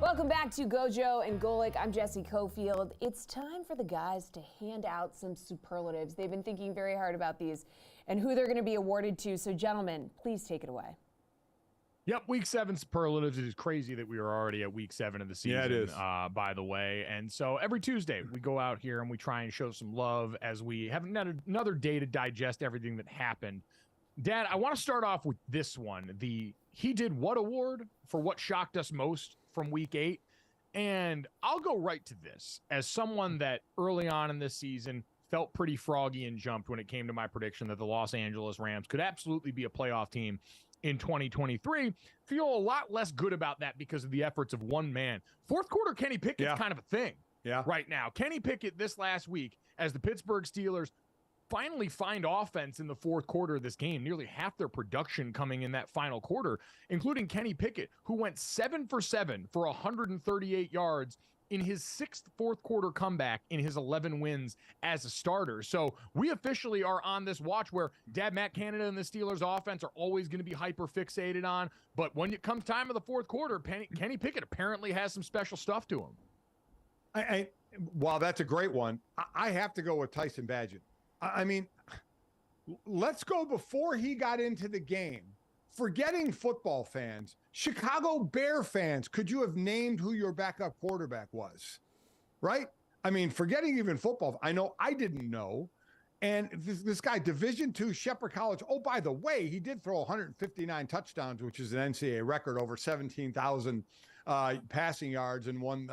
Welcome back to GoJo and Golic. I'm Jesse Cofield. It's time for the guys to hand out some superlatives. They've been thinking very hard about these and who they're going to be awarded to. So, gentlemen, please take it away. Yep, Week 7 superlatives. It is crazy that we are already at Week 7 of the season, it is. By the way. And so every Tuesday, we go out here and we try and show some love as we have another day to digest everything that happened. Dad, I want to start off with this one. The He Did What award for what shocked us most from Week 8. And I'll go right to this. As someone that early on in this season felt pretty froggy and jumped when it came to my prediction that the Los Angeles Rams could absolutely be a playoff team in 2023, feel a lot less good about that because of the efforts of one man. Fourth quarter Kenny Pickett's kind of a thing right now. Kenny Pickett this last week, as the Pittsburgh Steelers finally find offense in the fourth quarter of this game, nearly half their production coming in that final quarter, including Kenny Pickett, who went 7 for 7 for 138 yards in his sixth fourth quarter comeback in his 11 wins as a starter. So we officially are on this watch where Dad, Matt Canada and the Steelers offense are always going to be hyper fixated on. But when it comes time of the fourth quarter, Kenny Pickett apparently has some special stuff to him. While that's a great one, I have to go with Tyson Bagent. I mean, let's go before he got into the game. Forgetting football fans, Chicago Bear fans, could you have named who your backup quarterback was? Right? I mean, forgetting even football, I know I didn't know. And this guy, Division II, Shepherd College. Oh, by the way, he did throw 159 touchdowns, which is an NCAA record, over 17,000 passing yards, and won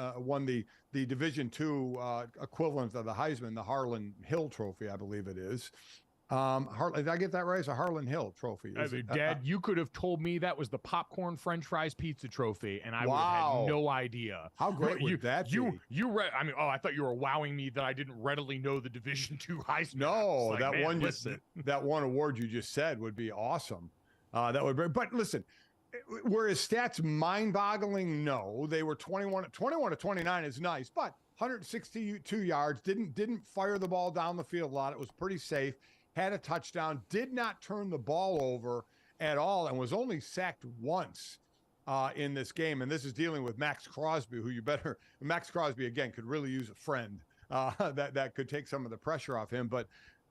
the Division II equivalent of the Heisman, the Harlan Hill Trophy, I believe it is. Did I get that right? It's a Harlan Hill Trophy. Dad, you could have told me that was the popcorn French fries pizza trophy, and I would have had no idea. How great would that be? I thought you were wowing me that I didn't readily know the Division II Heisman. No, that one award you just said would be awesome. That would be. But listen, were his stats mind-boggling? No, they were 21 to 29 is nice, but 162 yards. Didn't fire the ball down the field a lot. It was pretty safe. Had a touchdown, did not turn the ball over at all, and was only sacked once in this game. And this is dealing with Max Crosby, Max Crosby, again, could really use a friend that could take some of the pressure off him. But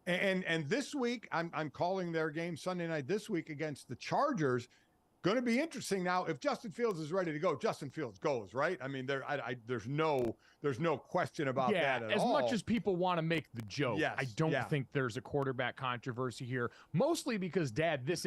and this week, I'm calling their game Sunday night this week against the Chargers. Going to be interesting now. If Justin Fields is ready to go, Justin Fields goes, right? I mean, there's no question about that at all. As much as people want to make the joke, yes, I don't think there's a quarterback controversy here. Mostly because, Dad, this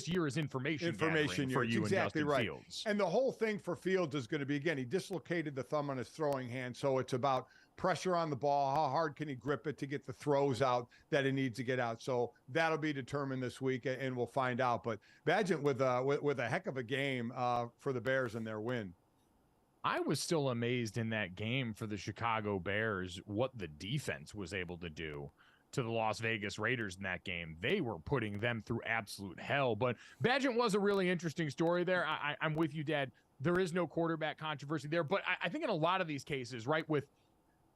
year is information gathering for you exactly and Justin right. Fields. And the whole thing for Fields is going to be, again, he dislocated the thumb on his throwing hand, so it's about pressure on the ball. How hard can he grip it to get the throws out that he needs to get out? So that'll be determined this week, and we'll find out. But Badgett with a heck of a game for the Bears and their win. I was still amazed in that game for the Chicago Bears what the defense was able to do to the Las Vegas Raiders in that game. They were putting them through absolute hell. But Badgett was a really interesting story there. I'm with you, Dad. There is no quarterback controversy there. But I think in a lot of these cases, right, with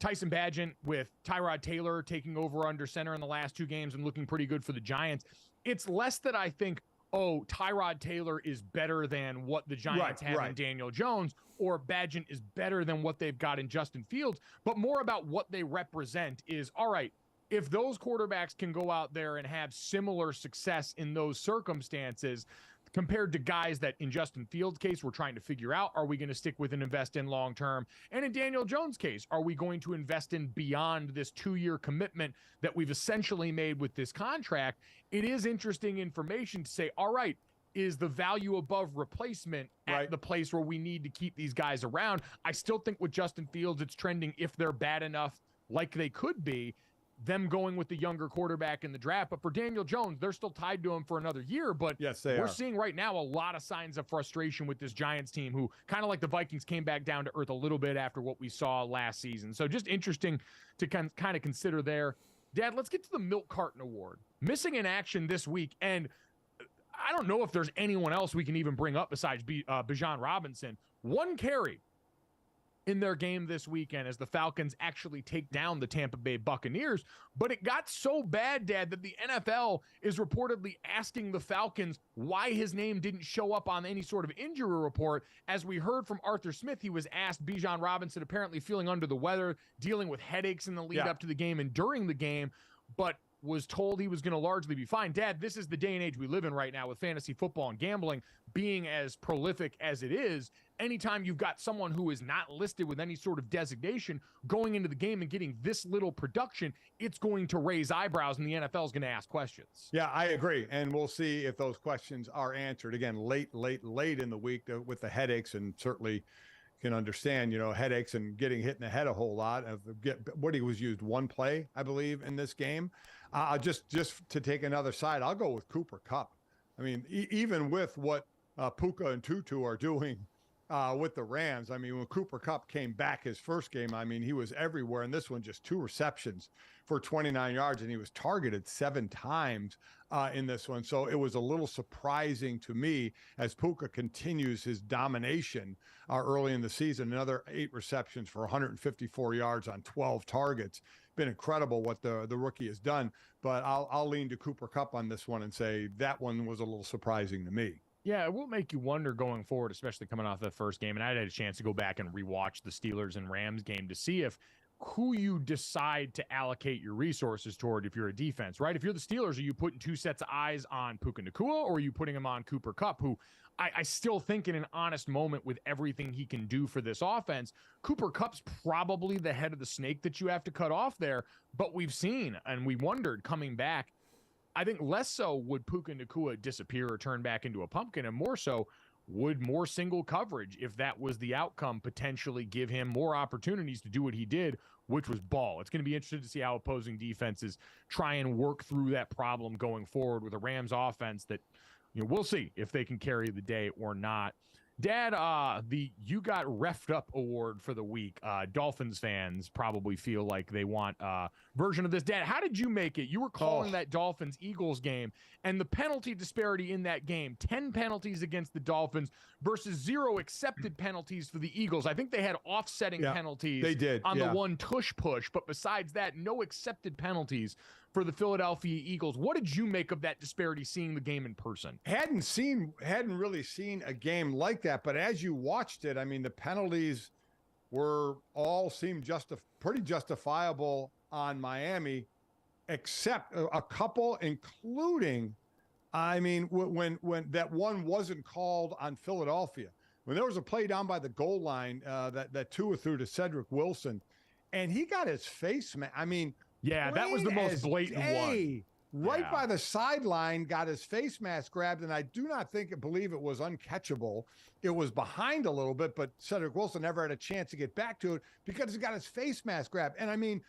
Tyson Bagent, with Tyrod Taylor taking over under center in the last two games and looking pretty good for the Giants, it's less that I think, oh, Tyrod Taylor is better than what the Giants have in Daniel Jones, or Bagent is better than what they've got in Justin Fields, but more about what they represent is, all right, if those quarterbacks can go out there and have similar success in those circumstances, compared to guys that in Justin Fields' case, we're trying to figure out, are we going to stick with and invest in long-term? And in Daniel Jones' case, are we going to invest in beyond this 2-year commitment that we've essentially made with this contract? It is interesting information to say, all right, is the value above replacement at the place where we need to keep these guys around? I still think with Justin Fields, it's trending, if they're bad enough like they could be, them going with the younger quarterback in the draft. But for Daniel Jones, they're still tied to him for another year. But yes, we're seeing right now a lot of signs of frustration with this Giants team, who kind of like the Vikings came back down to earth a little bit after what we saw last season. So just interesting to kind of consider there. Dad, let's get to the Milk Carton Award. Missing in action this week. And I don't know if there's anyone else we can even bring up besides Bijan Robinson. 1 carry in their game this weekend as the Falcons actually take down the Tampa Bay Buccaneers. But it got so bad, Dad, that the NFL is reportedly asking the Falcons why his name didn't show up on any sort of injury report. As we heard from Arthur Smith, he was asked, Bijan Robinson apparently feeling under the weather, dealing with headaches in the lead up to the game and during the game, but was told he was going to largely be fine. Dad, this is the day and age we live in right now with fantasy football and gambling being as prolific as it is. Anytime you've got someone who is not listed with any sort of designation going into the game and getting this little production, it's going to raise eyebrows, and the NFL is going to ask questions. Yeah, I agree. And we'll see if those questions are answered. Again, late in the week with the headaches, and certainly can understand, headaches and getting hit in the head a whole lot. What he was used 1 play, I believe, in this game. Just to take another side, I'll go with Cooper Kupp. I mean, even with what Puka and Tutu are doing with the Rams, I mean, when Cooper Kupp came back his first game, I mean, he was everywhere. And this one, just 2 receptions for 29 yards, and he was targeted 7 times in this one. So it was a little surprising to me as Puka continues his domination early in the season. Another 8 receptions for 154 yards on 12 targets. Been incredible what the rookie has done. But I'll lean to Cooper Kupp on this one and say that one was a little surprising to me. Yeah, it will make you wonder going forward, especially coming off that first game. And I had a chance to go back and rewatch the Steelers and Rams game to see if who you decide to allocate your resources toward if you're a defense, right? If you're the Steelers, are you putting two sets of eyes on Puka Nacua, or are you putting him on Cooper Kupp, who I still think in an honest moment with everything he can do for this offense, Cooper Kupp's probably the head of the snake that you have to cut off there. But we've seen, and we wondered coming back, I think less so would Puka Nacua disappear or turn back into a pumpkin, and more so would more single coverage, if that was the outcome, potentially give him more opportunities to do what he did, which was ball. It's going to be interesting to see how opposing defenses try and work through that problem going forward with a Rams offense that, we'll see if they can carry the day or not. Dad, the You Got Reffed Up award for the week. Dolphins fans probably feel like they want a version of this. Dad, how did you make it? You were calling that Dolphins-Eagles game, and the penalty disparity in that game, 10 penalties against the Dolphins versus 0 accepted penalties for the Eagles. I think they had offsetting penalties they did, on the one tush push, but besides that, no accepted penalties for the Philadelphia Eagles. What did you make of that disparity seeing the game in person? Hadn't really seen a game like that, but as you watched it, I mean, the penalties seemed pretty justifiable on Miami, except a couple, including, I mean, when that one wasn't called on Philadelphia, when there was a play down by the goal line that Tua threw to Cedric Wilson, and he got his face, I mean, yeah, that was the most blatant one. Right by the sideline, got his face mask grabbed, and I do not believe it was uncatchable. It was behind a little bit, but Cedric Wilson never had a chance to get back to it because he got his face mask grabbed. And I mean,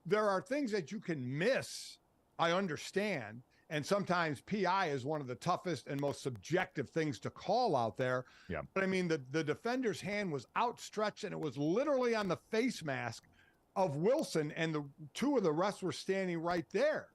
there are things that you can miss, I understand, and sometimes PI is one of the toughest and most subjective things to call out there. Yeah. But I mean, the defender's hand was outstretched, and it was literally on the face mask of Wilson, and the two of the rest were standing right there.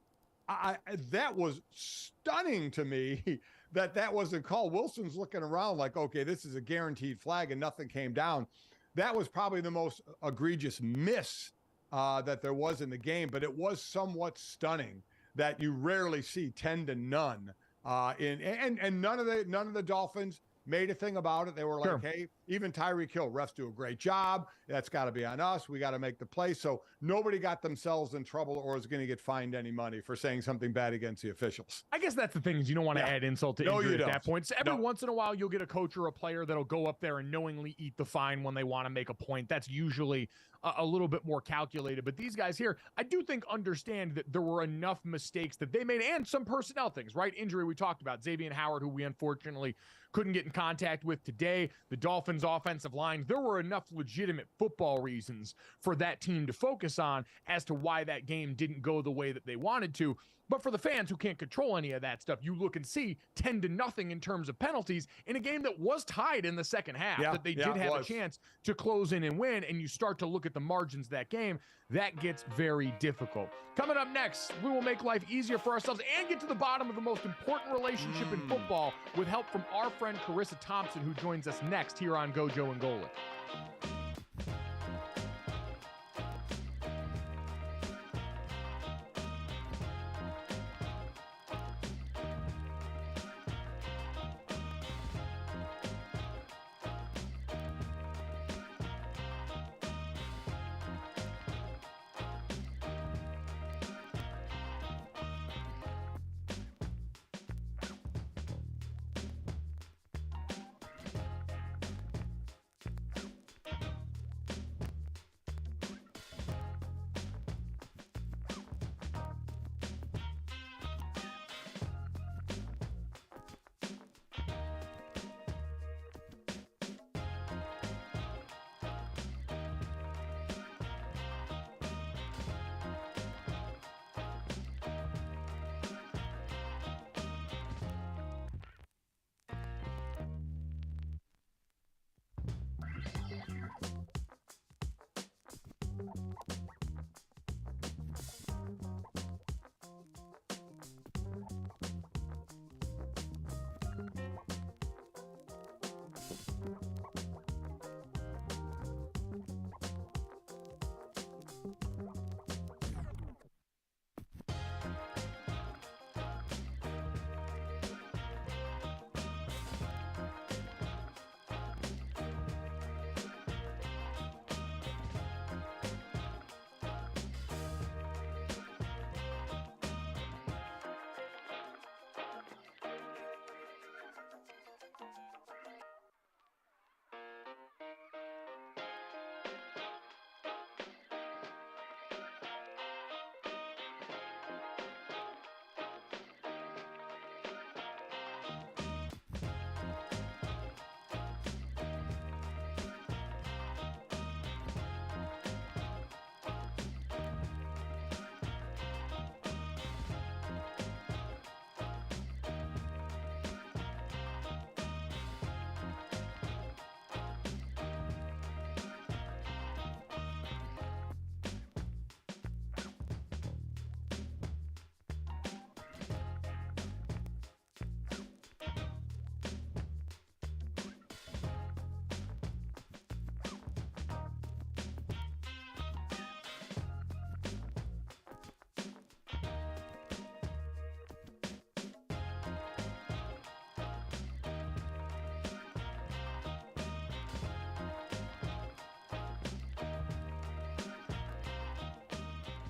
That was stunning to me that wasn't called. Wilson's looking around like, okay, this is a guaranteed flag, and nothing came down. That was probably the most egregious miss that there was in the game, but it was somewhat stunning that you rarely see 10 to none. And none of the Dolphins made a thing about it. They were like, hey, even Tyreek Hill, refs do a great job. That's got to be on us. We got to make the play. So nobody got themselves in trouble or is going to get fined any money for saying something bad against the officials. I guess that's the thing, is you don't want to add insult to injury at that point. So every once in a while, you'll get a coach or a player that'll go up there and knowingly eat the fine when they want to make a point. That's usually a little bit more calculated. But these guys here, I do think, understand that there were enough mistakes that they made, and some personnel things, right? Injury we talked about. Xavier Howard, who we unfortunately couldn't get in contact with today. The Dolphins offensive line. There were enough legitimate football reasons for that team to focus on as to why that game didn't go the way that they wanted to. But for the fans who can't control any of that stuff, you look and see 10 to nothing in terms of penalties in a game that was tied in the second half, that they did have a chance to close in and win, and you start to look at the margins of that game, that gets very difficult. Coming up next, we will make life easier for ourselves and get to the bottom of the most important relationship in football with help from our friend Charissa Thompson, who joins us next here on GoJo and Golic.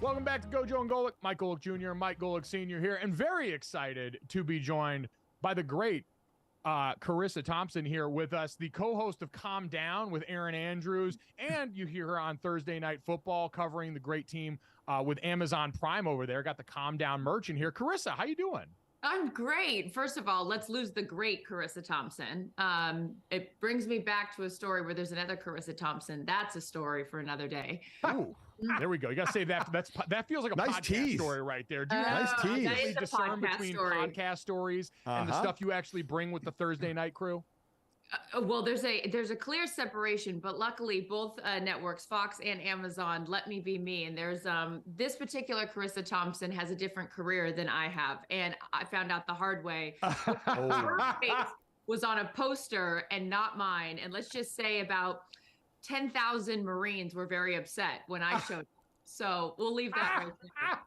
Welcome back to GoJo and Golic. Mike Golic Jr., Mike Golic Sr. here, and very excited to be joined by the great Charissa Thompson here with us, the co-host of Calm Down with Aaron Andrews, and you hear her on Thursday Night Football covering the great team with Amazon Prime over there. Got the Calm Down merch in here. Charissa, how you doing? I'm great. First of all, let's lose the great Charissa Thompson. It brings me back to a story where there's another Charissa Thompson. That's a story for another day. Ooh, there we go. You got to save that. That feels like a nice podcast tease. story right there. Do you nice tease. That is a discern podcast between story. podcast stories and the stuff you actually bring with the Thursday night crew? Well, there's a clear separation, but luckily both networks, Fox and Amazon, let me be me. And there's this particular Charissa Thompson has a different career than I have, and I found out the hard way. Her face was on a poster and not mine. And let's just say about 10,000 Marines were very upset when I showed up. So we'll leave that right there.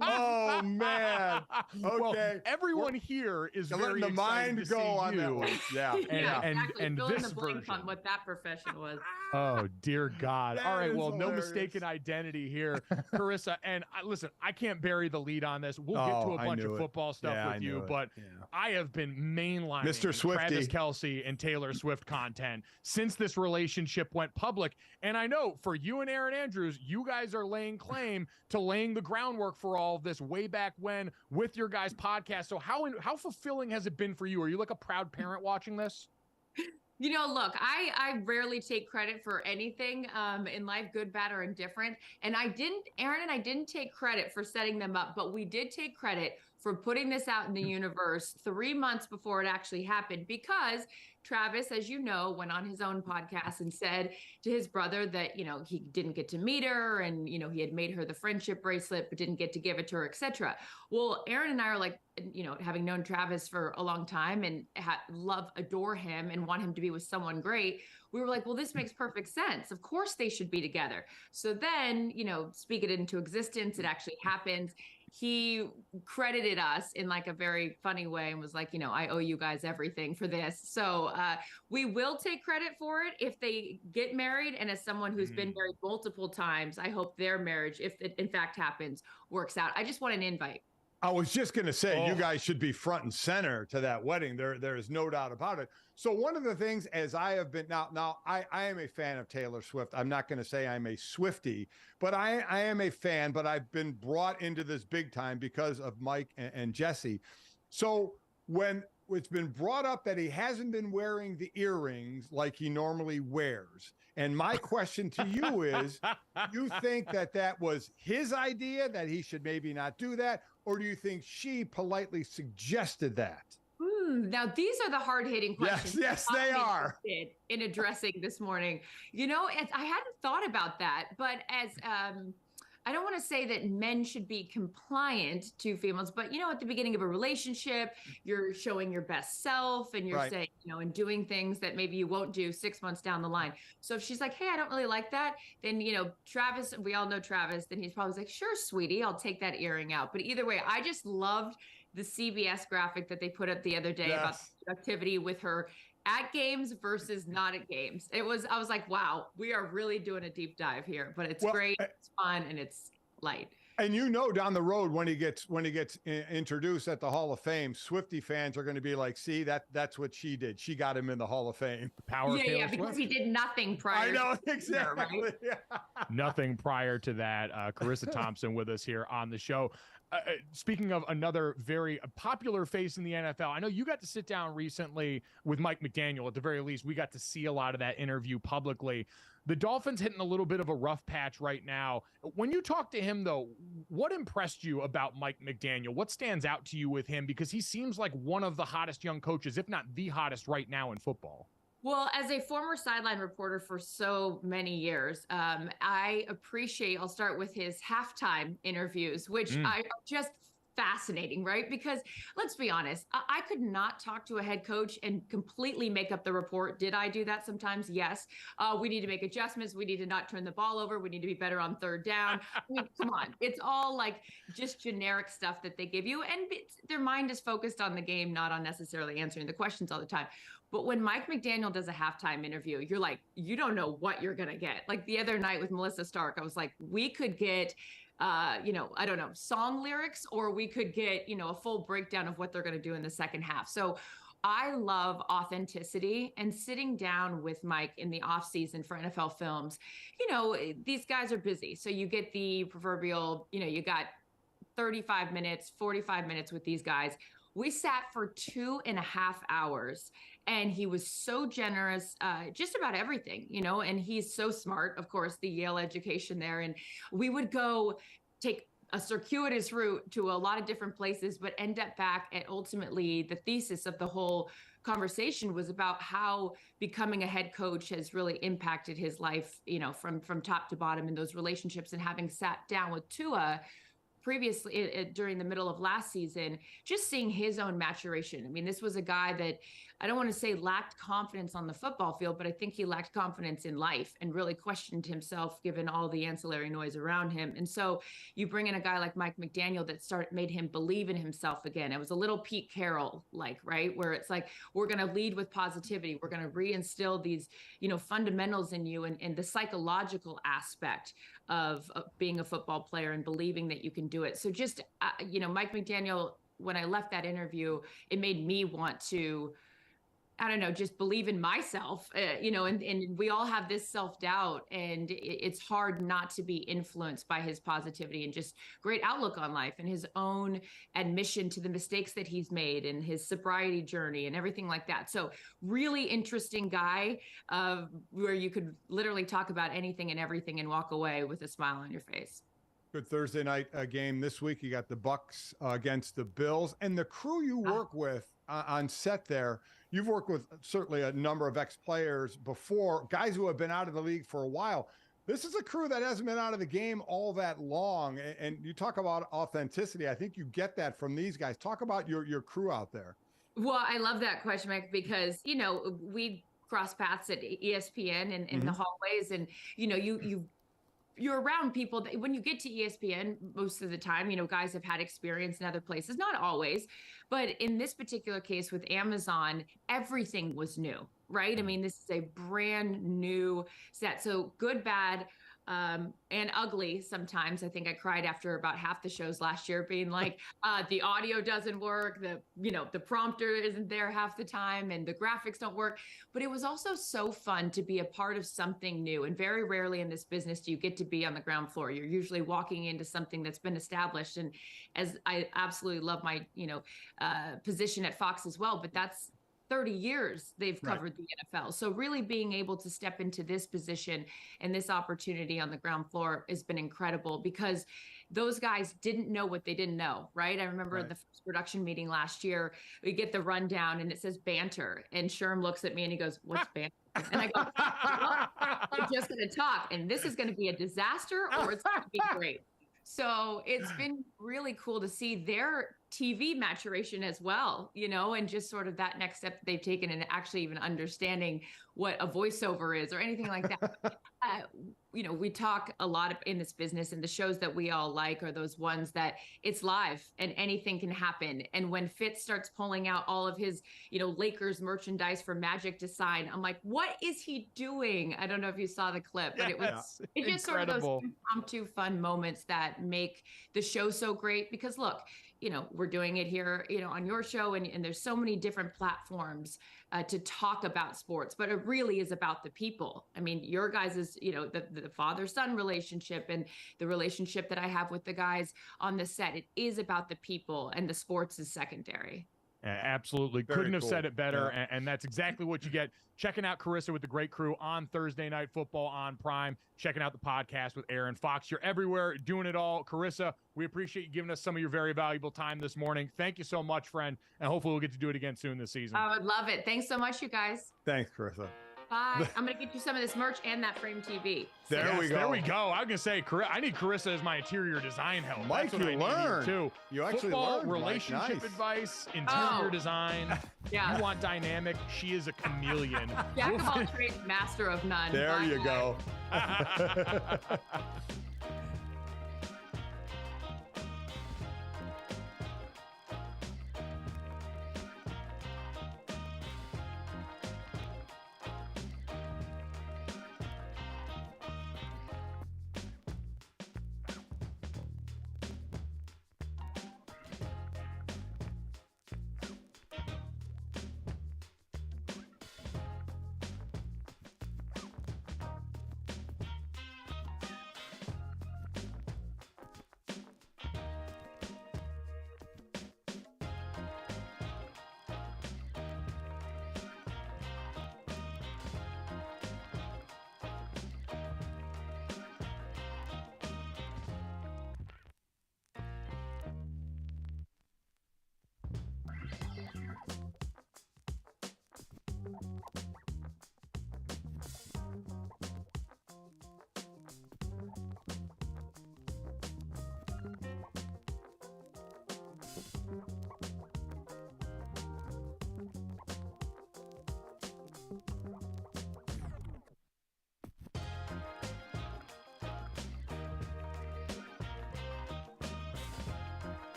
Oh man. Okay. Well, everyone here is very letting the mind excited to go see on you. that one. Yeah. Exactly. and Fill in this the blank version. on what that profession was. Oh dear God! That All right, is well, no hilarious. mistaken identity here, Charissa. And listen, I can't bury the lead on this. We'll get to a I bunch knew of it. football stuff Yeah, I with knew you, it. but Yeah. I have been mainlining Mr. Swiftie. Travis Kelce and Taylor Swift content since this relationship went public. And I know for you and Aaron Andrews, you guys are laying claim to laying the groundwork for all of this way back when with your guys' podcast. So how fulfilling has it been for you? Are you like a proud parent watching this? You know, look, I rarely take credit for anything in life, good, bad, or indifferent. And Aaron and I didn't take credit for setting them up, but we did take credit for putting this out in the universe 3 months before it actually happened, because Travis, as you know, went on his own podcast and said to his brother that, you know, he didn't get to meet her and, you know, he had made her the friendship bracelet, but didn't get to give it to her, etc. Well, Aaron and I are like, you know, having known Travis for a long time and adore him and want him to be with someone great. We were like, well, this makes perfect sense. Of course they should be together. So then, you know, speak it into existence. It actually happens. He credited us in like a very funny way and was like, you know, I owe you guys everything for this. So we will take credit for it if they get married. And as someone who's been married multiple times, I hope their marriage, if it in fact happens, works out. I just want an invite. I was just going to say, you guys should be front and center to that wedding. There is no doubt about it. So one of the things, as I have been now I am a fan of Taylor Swift. I'm not going to say I'm a Swiftie, but I am a fan, but I've been brought into this big time because of Mike and Jesse. So when it's been brought up that he hasn't been wearing the earrings like he normally wears. And my question to you is, you think that was his idea, that he should maybe not do that? Or do you think she politely suggested that? Now, these are the hard-hitting questions. Yes, they are. In addressing this morning. You know, I hadn't thought about that, but as I don't want to say that men should be compliant to females, but, you know, at the beginning of a relationship, you're showing your best self and you're saying, you know, and doing things that maybe you won't do 6 months down the line. So if she's like, hey, I don't really like that, then, you know, Travis, we all know Travis, then he's probably like, sure, sweetie, I'll take that earring out. But either way, I just loved the CBS graphic that they put up the other day about the activity with her at games versus not at games. I was like, wow, we are really doing a deep dive here, but it's great, it's fun, and it's light. And you know, down the road when he gets introduced at the Hall of Fame, Swiftie fans are going to be like, see, that's what she did. She got him in the Hall of Fame. Power of Taylor because Swift. he did nothing prior. I know, exactly. Right? Nothing prior to that. Charissa Thompson with us here on the show. Speaking of another very popular face in the NFL, I know you got to sit down recently with Mike McDaniel. At the very least, we got to see a lot of that interview publicly. The Dolphins hitting a little bit of a rough patch right now. When you talk to him, though, what impressed you about Mike McDaniel? What stands out to you with him? Because he seems like one of the hottest young coaches, if not the hottest right now in football. Well, as a former sideline reporter for so many years, I appreciate, I'll start with his halftime interviews, which are just fascinating, right? Because let's be honest, I could not talk to a head coach and completely make up the report. Did I do that sometimes? Yes. We need to make adjustments. We need to not turn the ball over. We need to be better on third down. I mean, come on. It's all like just generic stuff that they give you. And their mind is focused on the game, not on necessarily answering the questions all the time. But when Mike McDaniel does a halftime interview, you're like, you don't know what you're going to get. Like the other night with Melissa Stark, I was like, we could get I don't know, song lyrics, or we could get, a full breakdown of what they're going to do in the second half. So I love authenticity, and sitting down with Mike in the off season for NFL Films. These guys are busy. So you get the proverbial, you got 35 minutes, 45 minutes with these guys. We sat for 2.5 hours, and he was so generous, just about everything, and he's so smart, of course, the Yale education there. And we would go take a circuitous route to a lot of different places, but end up back at ultimately the thesis of the whole conversation was about how becoming a head coach has really impacted his life, from top to bottom in those relationships. And having sat down with Tua previously during the middle of last season, just seeing his own maturation. I mean, this was a guy that I don't want to say lacked confidence on the football field, but I think he lacked confidence in life and really questioned himself given all the ancillary noise around him. And so you bring in a guy like Mike McDaniel that made him believe in himself again. It was a little Pete Carroll like, right? Where it's like, we're going to lead with positivity. We're going to reinstill these, fundamentals in you, and the psychological aspect of being a football player and believing that you can do it. So just, Mike McDaniel, when I left that interview, it made me want to, I don't know, just believe in myself, and we all have this self-doubt, and it's hard not to be influenced by his positivity and just great outlook on life and his own admission to the mistakes that he's made and his sobriety journey and everything like that. So really interesting guy, where you could literally talk about anything and everything and walk away with a smile on your face. Good Thursday night game this week. You got the Bucks against the Bills, and the crew you work with on set there. You've worked with certainly a number of ex-players before, guys who have been out of the league for a while. This is a crew that hasn't been out of the game all that long. And you talk about authenticity. I think you get that from these guys. Talk about your crew out there. Well, I love that question, Mike, because, we cross paths at ESPN and in the hallways, and, you're around people that when you get to ESPN, most of the time, guys have had experience in other places, not always, but in this particular case with Amazon, everything was new, right? I mean, this is a brand new set. So good, bad, and ugly sometimes. I think I cried after about half the shows last year, being like, the audio doesn't work, the prompter isn't there half the time, and the graphics don't work. But it was also so fun to be a part of something new. And very rarely in this business do you get to be on the ground floor. You're usually walking into something that's been established. And as I absolutely love my, position at Fox as well, but that's 30 years they've covered the NFL. So really being able to step into this position and this opportunity on the ground floor has been incredible, because those guys didn't know what they didn't know, right? I remember the first production meeting last year, we get the rundown and it says banter. And Sherm looks at me and he goes, "What's banter?" And I go, "Well, we're just going to talk, and this is going to be a disaster or it's going to be great." So it's been really cool to see their TV maturation as well, and just sort of that next step that they've taken, and actually even understanding what a voiceover is or anything like that. We talk a lot in this business, and the shows that we all like are those ones that it's live and anything can happen. And when Fitz starts pulling out all of his, Lakers merchandise for Magic to sign, I'm like, what is he doing? I don't know if you saw the clip, but it's just sort of those impromptu fun moments that make the show so great. Because look, we're doing it here, on your show, and there's so many different platforms to talk about sports, but it really is about the people. I mean, your guys is, the father-son relationship and the relationship that I have with the guys on the set. It is about the people, and the sports is secondary. Absolutely. Very Couldn't have cool. said it better. And that's exactly what you get. Checking out Charissa with the great crew on Thursday Night Football on Prime. Checking out the podcast with Aaron Fox. You're everywhere doing it all. Charissa, we appreciate you giving us some of your very valuable time this morning. Thank you so much, friend. And hopefully we'll get to do it again soon this season. I would love it. Thanks so much, you guys. Thanks, Charissa. Bye. I'm going to get you some of this merch and that frame TV. There we go. There we go. I was gonna say, I need Charissa as my interior design help. Mike, That's what you I need learn. too. You actually Football, learned, Mike. relationship Nice. advice, interior design. Yeah. You want dynamic? She is a chameleon. Jack of all trades, master of none. There Bye, you bye. go.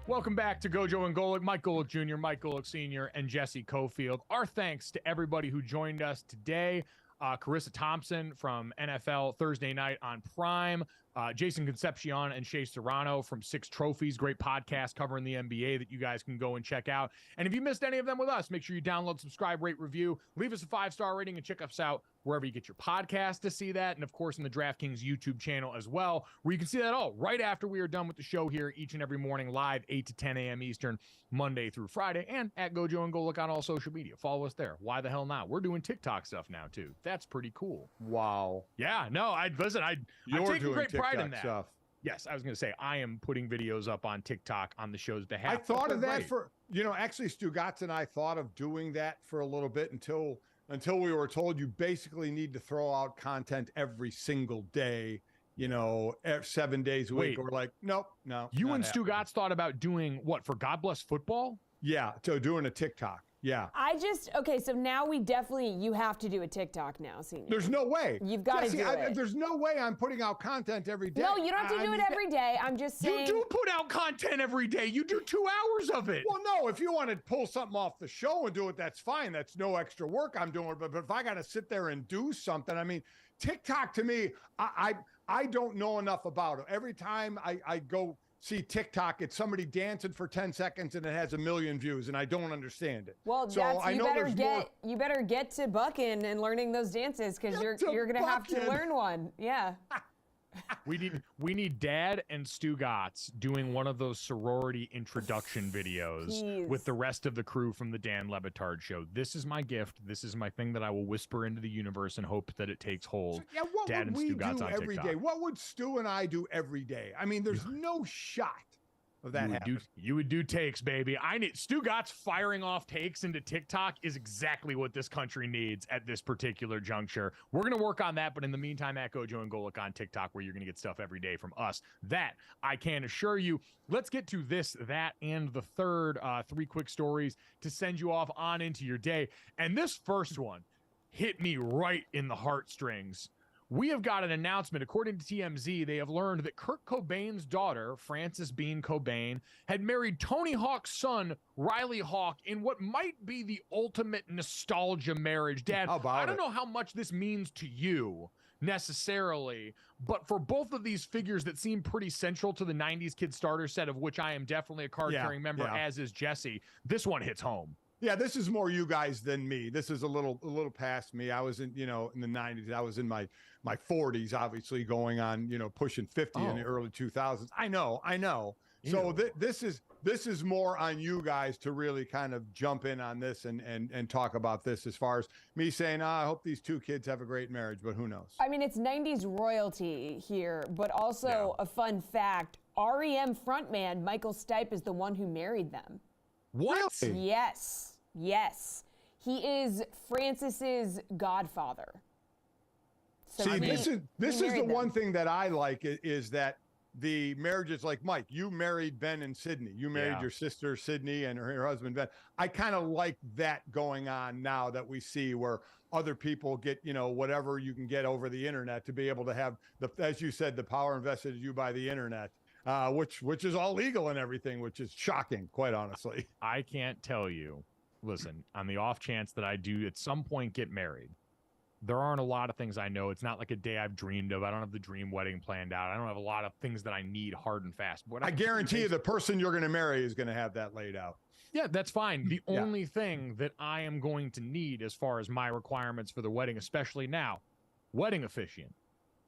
Welcome back to GoJo and Golic. Mike Golic Jr., Mike Golic Sr., and Jesse Cofield. Our thanks to everybody who joined us today. Charissa Thompson from NFL Thursday Night on Prime. Jason Concepcion and Shea Serrano from Six Trophies. Great podcast covering the NBA that you guys can go and check out. And if you missed any of them with us, make sure you download, subscribe, rate, review, leave us a 5-star rating, and check us out wherever you get your podcast to see that. And of course, in the DraftKings YouTube channel as well, where you can see that all right after we are done with the show here each and every morning, live 8 to 10 a.m. Eastern, Monday through Friday, and at GoJo and Golic on all social media. Follow us there. Why the hell not? We're doing TikTok stuff now too. That's pretty cool. Wow. Yeah, no, I'm You're taking doing great pride in TikTok that. stuff. Yes, I was going to say, I am putting videos up on TikTok on the show's behalf. I thought of that great. actually Stugatz and I thought of doing that for a little bit until we were told you basically need to throw out content every single day, 7 days a week. Wait. We're like, nope, no. You not and happening. Stugatz thought about doing what for God Bless Football? Yeah, so doing a TikTok. Yeah. So now you have to do a TikTok now, Senior. There's no way. You've got to do it. There's no way I'm putting out content every day. No, you don't have to do it every day. I'm just saying. You do put out content every day. You do 2 hours of it. Well, no, if you want to pull something off the show and do it, that's fine. That's no extra work I'm doing. But if I got to sit there and do something, I mean, TikTok to me, I don't know enough about it. Every time I go see TikTok, it's somebody dancing for 10 seconds and it has 1 million views, and I don't understand it. Well, so you better get to bucking and learning those dances because you're going to have to learn one. Yeah. We need Dad and Stu Gatz doing one of those sorority introduction videos with the rest of the crew from the Dan Lebitard show. This is my gift. This is my thing that I will whisper into the universe and hope that it takes hold. So, yeah, what Dad would and we Stu Gatz do on every TikTok. day? What would Stu and I do every day? I mean, there's no shot of that happening. You would do takes, baby. Stu Gatz firing off takes into TikTok is exactly what this country needs at this particular juncture. We're going to work on that, but in the meantime, at GoJo and Golic on TikTok, where you're going to get stuff every day from us. That I can assure you. Let's get to this, that, and the third 3 quick stories to send you off on into your day. And this first one hit me right in the heartstrings. We have got an announcement. According to TMZ, they have learned that Kurt Cobain's daughter, Frances Bean Cobain, had married Tony Hawk's son, Riley Hawk, in what might be the ultimate nostalgia marriage. Dad, I don't know how much this means to you necessarily, but for both of these figures that seem pretty central to the 90s Kid Starter set, of which I am definitely a card-carrying member, as is Jesse, this one hits home. Yeah, this is more you guys than me. This is a little past me. I was in the 90s. I was in my 40s, obviously going on, pushing 50 in the early 2000s. I know. So this is more on you guys to really kind of jump in on this and talk about this, as far as me saying, I hope these two kids have a great marriage, but who knows? I mean, it's 90s royalty here, but also a fun fact, REM frontman Michael Stipe is the one who married them. What? Yes. He is Frances's godfather. So see, this is the one thing that I like is that the marriages, like Mike, you married Ben and Sydney. You married your sister Sydney and her husband Ben. I kind of like that going on now that we see where other people get, whatever you can get over the internet to be able to have as you said, the power invested in you by the internet. Which is all legal and everything, which is shocking, quite honestly. I can't tell you. Listen, on the off chance that I do at some point get married, there aren't a lot of things I know. It's not like a day I've dreamed of. I don't have the dream wedding planned out. I don't have a lot of things that I need hard and fast. But I guarantee you the person you're going to marry is going to have that laid out. Yeah, that's fine. The only thing that I am going to need as far as my requirements for the wedding, especially now, wedding officiant.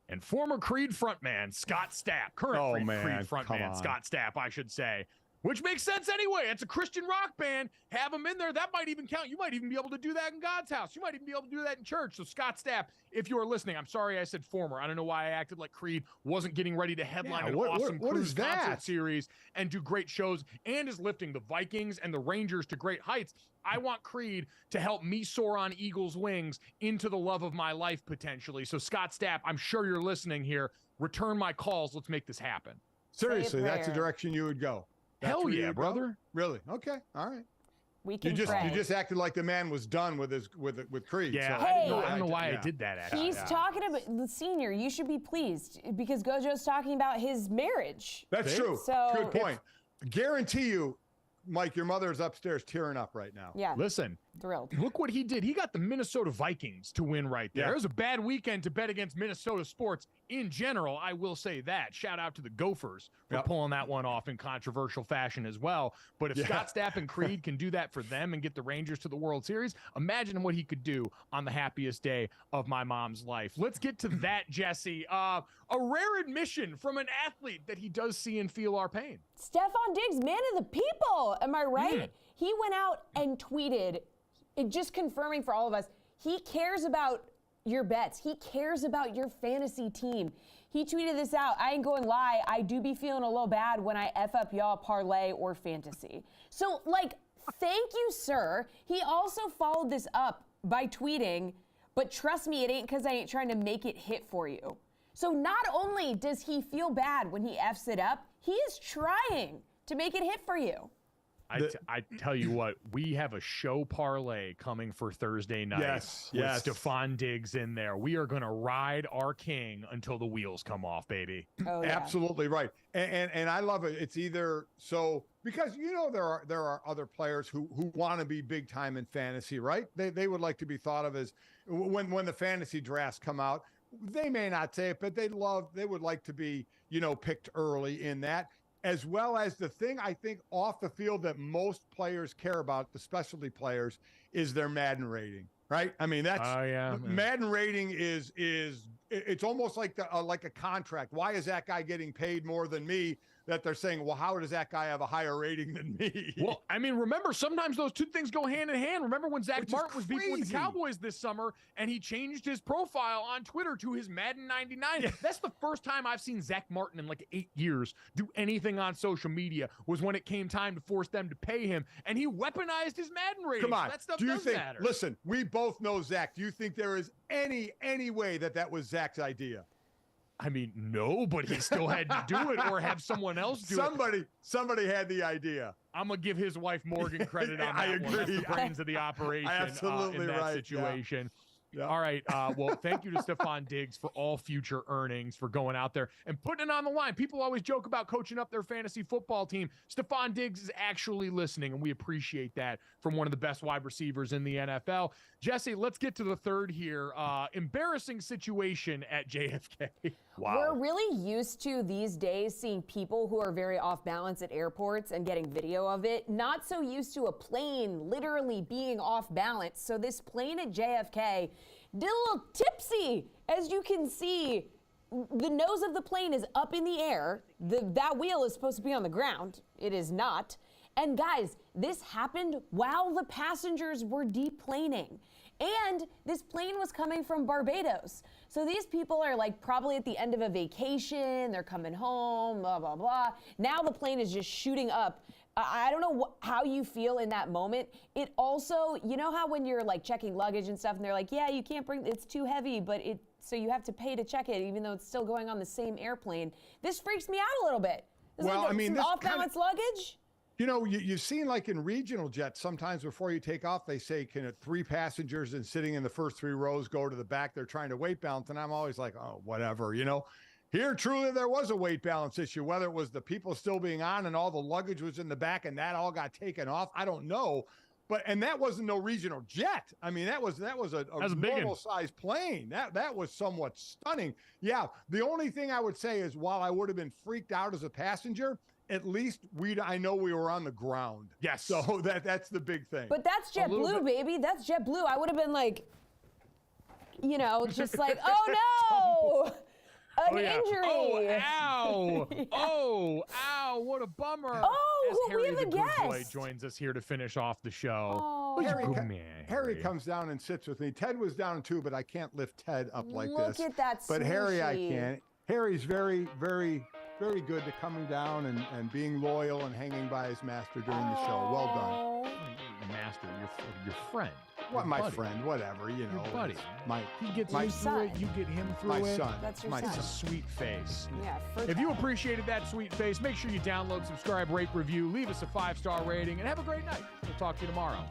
And former Creed frontman, Scott Stapp. Current Creed frontman, Scott Stapp, I should say. Which makes sense anyway. It's a Christian rock band. Have them in there. That might even count. You might even be able to do that in God's house. You might even be able to do that in church. So Scott Stapp, if you are listening, I'm sorry I said former. I don't know why I acted like Creed wasn't getting ready to headline an awesome cruise concert series and do great shows, and is lifting the Vikings and the Rangers to great heights. I want Creed to help me soar on eagle's wings into the love of my life, potentially. So Scott Stapp, I'm sure you're listening here. Return my calls. Let's make this happen. Seriously, that's the direction you would go. Hell yeah, brother. Really? Okay. All right. We can you just acted like the man was done with Creed. Yeah. So hey, I don't know why I did that. Actually. He's talking about the senior. You should be pleased because GoJo's talking about his marriage. That's true. So, good point. Guarantee you, Mike, your mother is upstairs tearing up right now. Yeah. Listen. Thrilled. Look what he did. He got the Minnesota Vikings to win right there. It was a bad weekend to bet against Minnesota sports in general. I will say that. Shout out to the Gophers for pulling that one off in controversial fashion as well. But if Scott Stapp and Creed can do that for them and get the Rangers to the World Series, imagine what he could do on the happiest day of my mom's life. Let's get to that, Jesse. A rare admission from an athlete that he does see and feel our pain. Stephon Diggs, man of the people. Am I right? He went out and tweeted, just confirming for all of us, he cares about your bets. He cares about your fantasy team. He tweeted this out. I ain't going to lie. I do be feeling a little bad when I F up y'all parlay or fantasy. So, thank you, sir. He also followed this up by tweeting, but trust me, it ain't because I ain't trying to make it hit for you. So not only does he feel bad when he Fs it up, he is trying to make it hit for you. I tell you what, we have a show parlay coming for Thursday night. With Stephon Diggs in there. We are going to ride our king until the wheels come off, baby. Oh, yeah. Absolutely right. And I love it. It's either so because there are other players who want to be big time in fantasy, right? They would like to be thought of as when the fantasy drafts come out. They may not say it, but they would like to be, picked early in that. As well as the thing I think off the field that most players care about, the specialty players, is their Madden rating, right? I mean, that's Madden rating is it's almost like like a contract. Why is that guy getting paid more than me? That they're saying, well, how does that guy have a higher rating than me? Well, I mean, remember, sometimes those two things go hand in hand. Remember when Zach Martin was beefing with the Cowboys this summer, and he changed his profile on Twitter to his Madden 99? Yeah. That's the first time I've seen Zach Martin in like 8 years do anything on social media, was when it came time to force them to pay him, and he weaponized his Madden rating. Come on. So that stuff do you does think, matter. Listen, we both know Zach. Do you think there is any way that was Zach's idea? I mean, no, but he still had to do it or have someone else do it. Somebody had the idea. I'm going to give his wife Morgan credit on that. I agree. One. That's the brains of the operation Absolutely in that right. situation. Yeah. Yeah. All right. Well, thank you to Stephon Diggs for all future earnings, for going out there and putting it on the line. People always joke about coaching up their fantasy football team. Stephon Diggs is actually listening, and we appreciate that from one of the best wide receivers in the NFL. Jesse, let's get to the third here. Embarrassing situation at JFK. Wow. We're really used to these days seeing people who are very off balance at airports and getting video of it. Not so used to a plane literally being off balance. So this plane at JFK did a little tipsy. As you can see, the nose of the plane is up in the air. That wheel is supposed to be on the ground. It is not. And guys, this happened while the passengers were deplaning. And this plane was coming from Barbados. So these people are like probably at the end of a vacation, they're coming home, blah, blah, blah. Now the plane is just shooting up. I don't know how you feel in that moment. It also, you know how when you're like checking luggage and stuff and they're like, yeah, you can't bring, it's too heavy, but so you have to pay to check it even though it's still going on the same airplane. This freaks me out a little bit. Well, I mean, some off-balance luggage? You know, you've seen like in regional jets, sometimes before you take off, they say, can 3 passengers and sitting in the first 3 rows go to the back? They're trying to weight balance. And I'm always like, oh, whatever, you know. Here, truly, there was a weight balance issue, whether it was the people still being on and all the luggage was in the back and that all got taken off. I don't know. And that wasn't no regional jet. I mean, that was a normal sized plane. That was somewhat stunning. Yeah. The only thing I would say is while I would have been freaked out as a passenger, at least I know we were on the ground. Yes. So that's the big thing. But that's JetBlue, baby. That's JetBlue. I would have been like, you know, just like, oh no, an injury. Oh, ow. Yeah. Oh, ow. What a bummer. Oh, Harry we have a the Good Boy guest. joins us here to finish off the show. Oh, Harry comes down and sits with me. Ted was down too, but I can't lift Ted up like this. Look at that. But Harry, I can. Harry's very, very, very good to coming down and being loyal and hanging by his master during the show. Well done. Master, your friend. What, my friend, whatever, you know. Your buddy. He gets my you through it, you get him through it. My son. That's your my son. It's a sweet face. Yeah. If you appreciated that sweet face, make sure you download, subscribe, rate, review, leave us a 5-star rating, and have a great night. We'll talk to you tomorrow.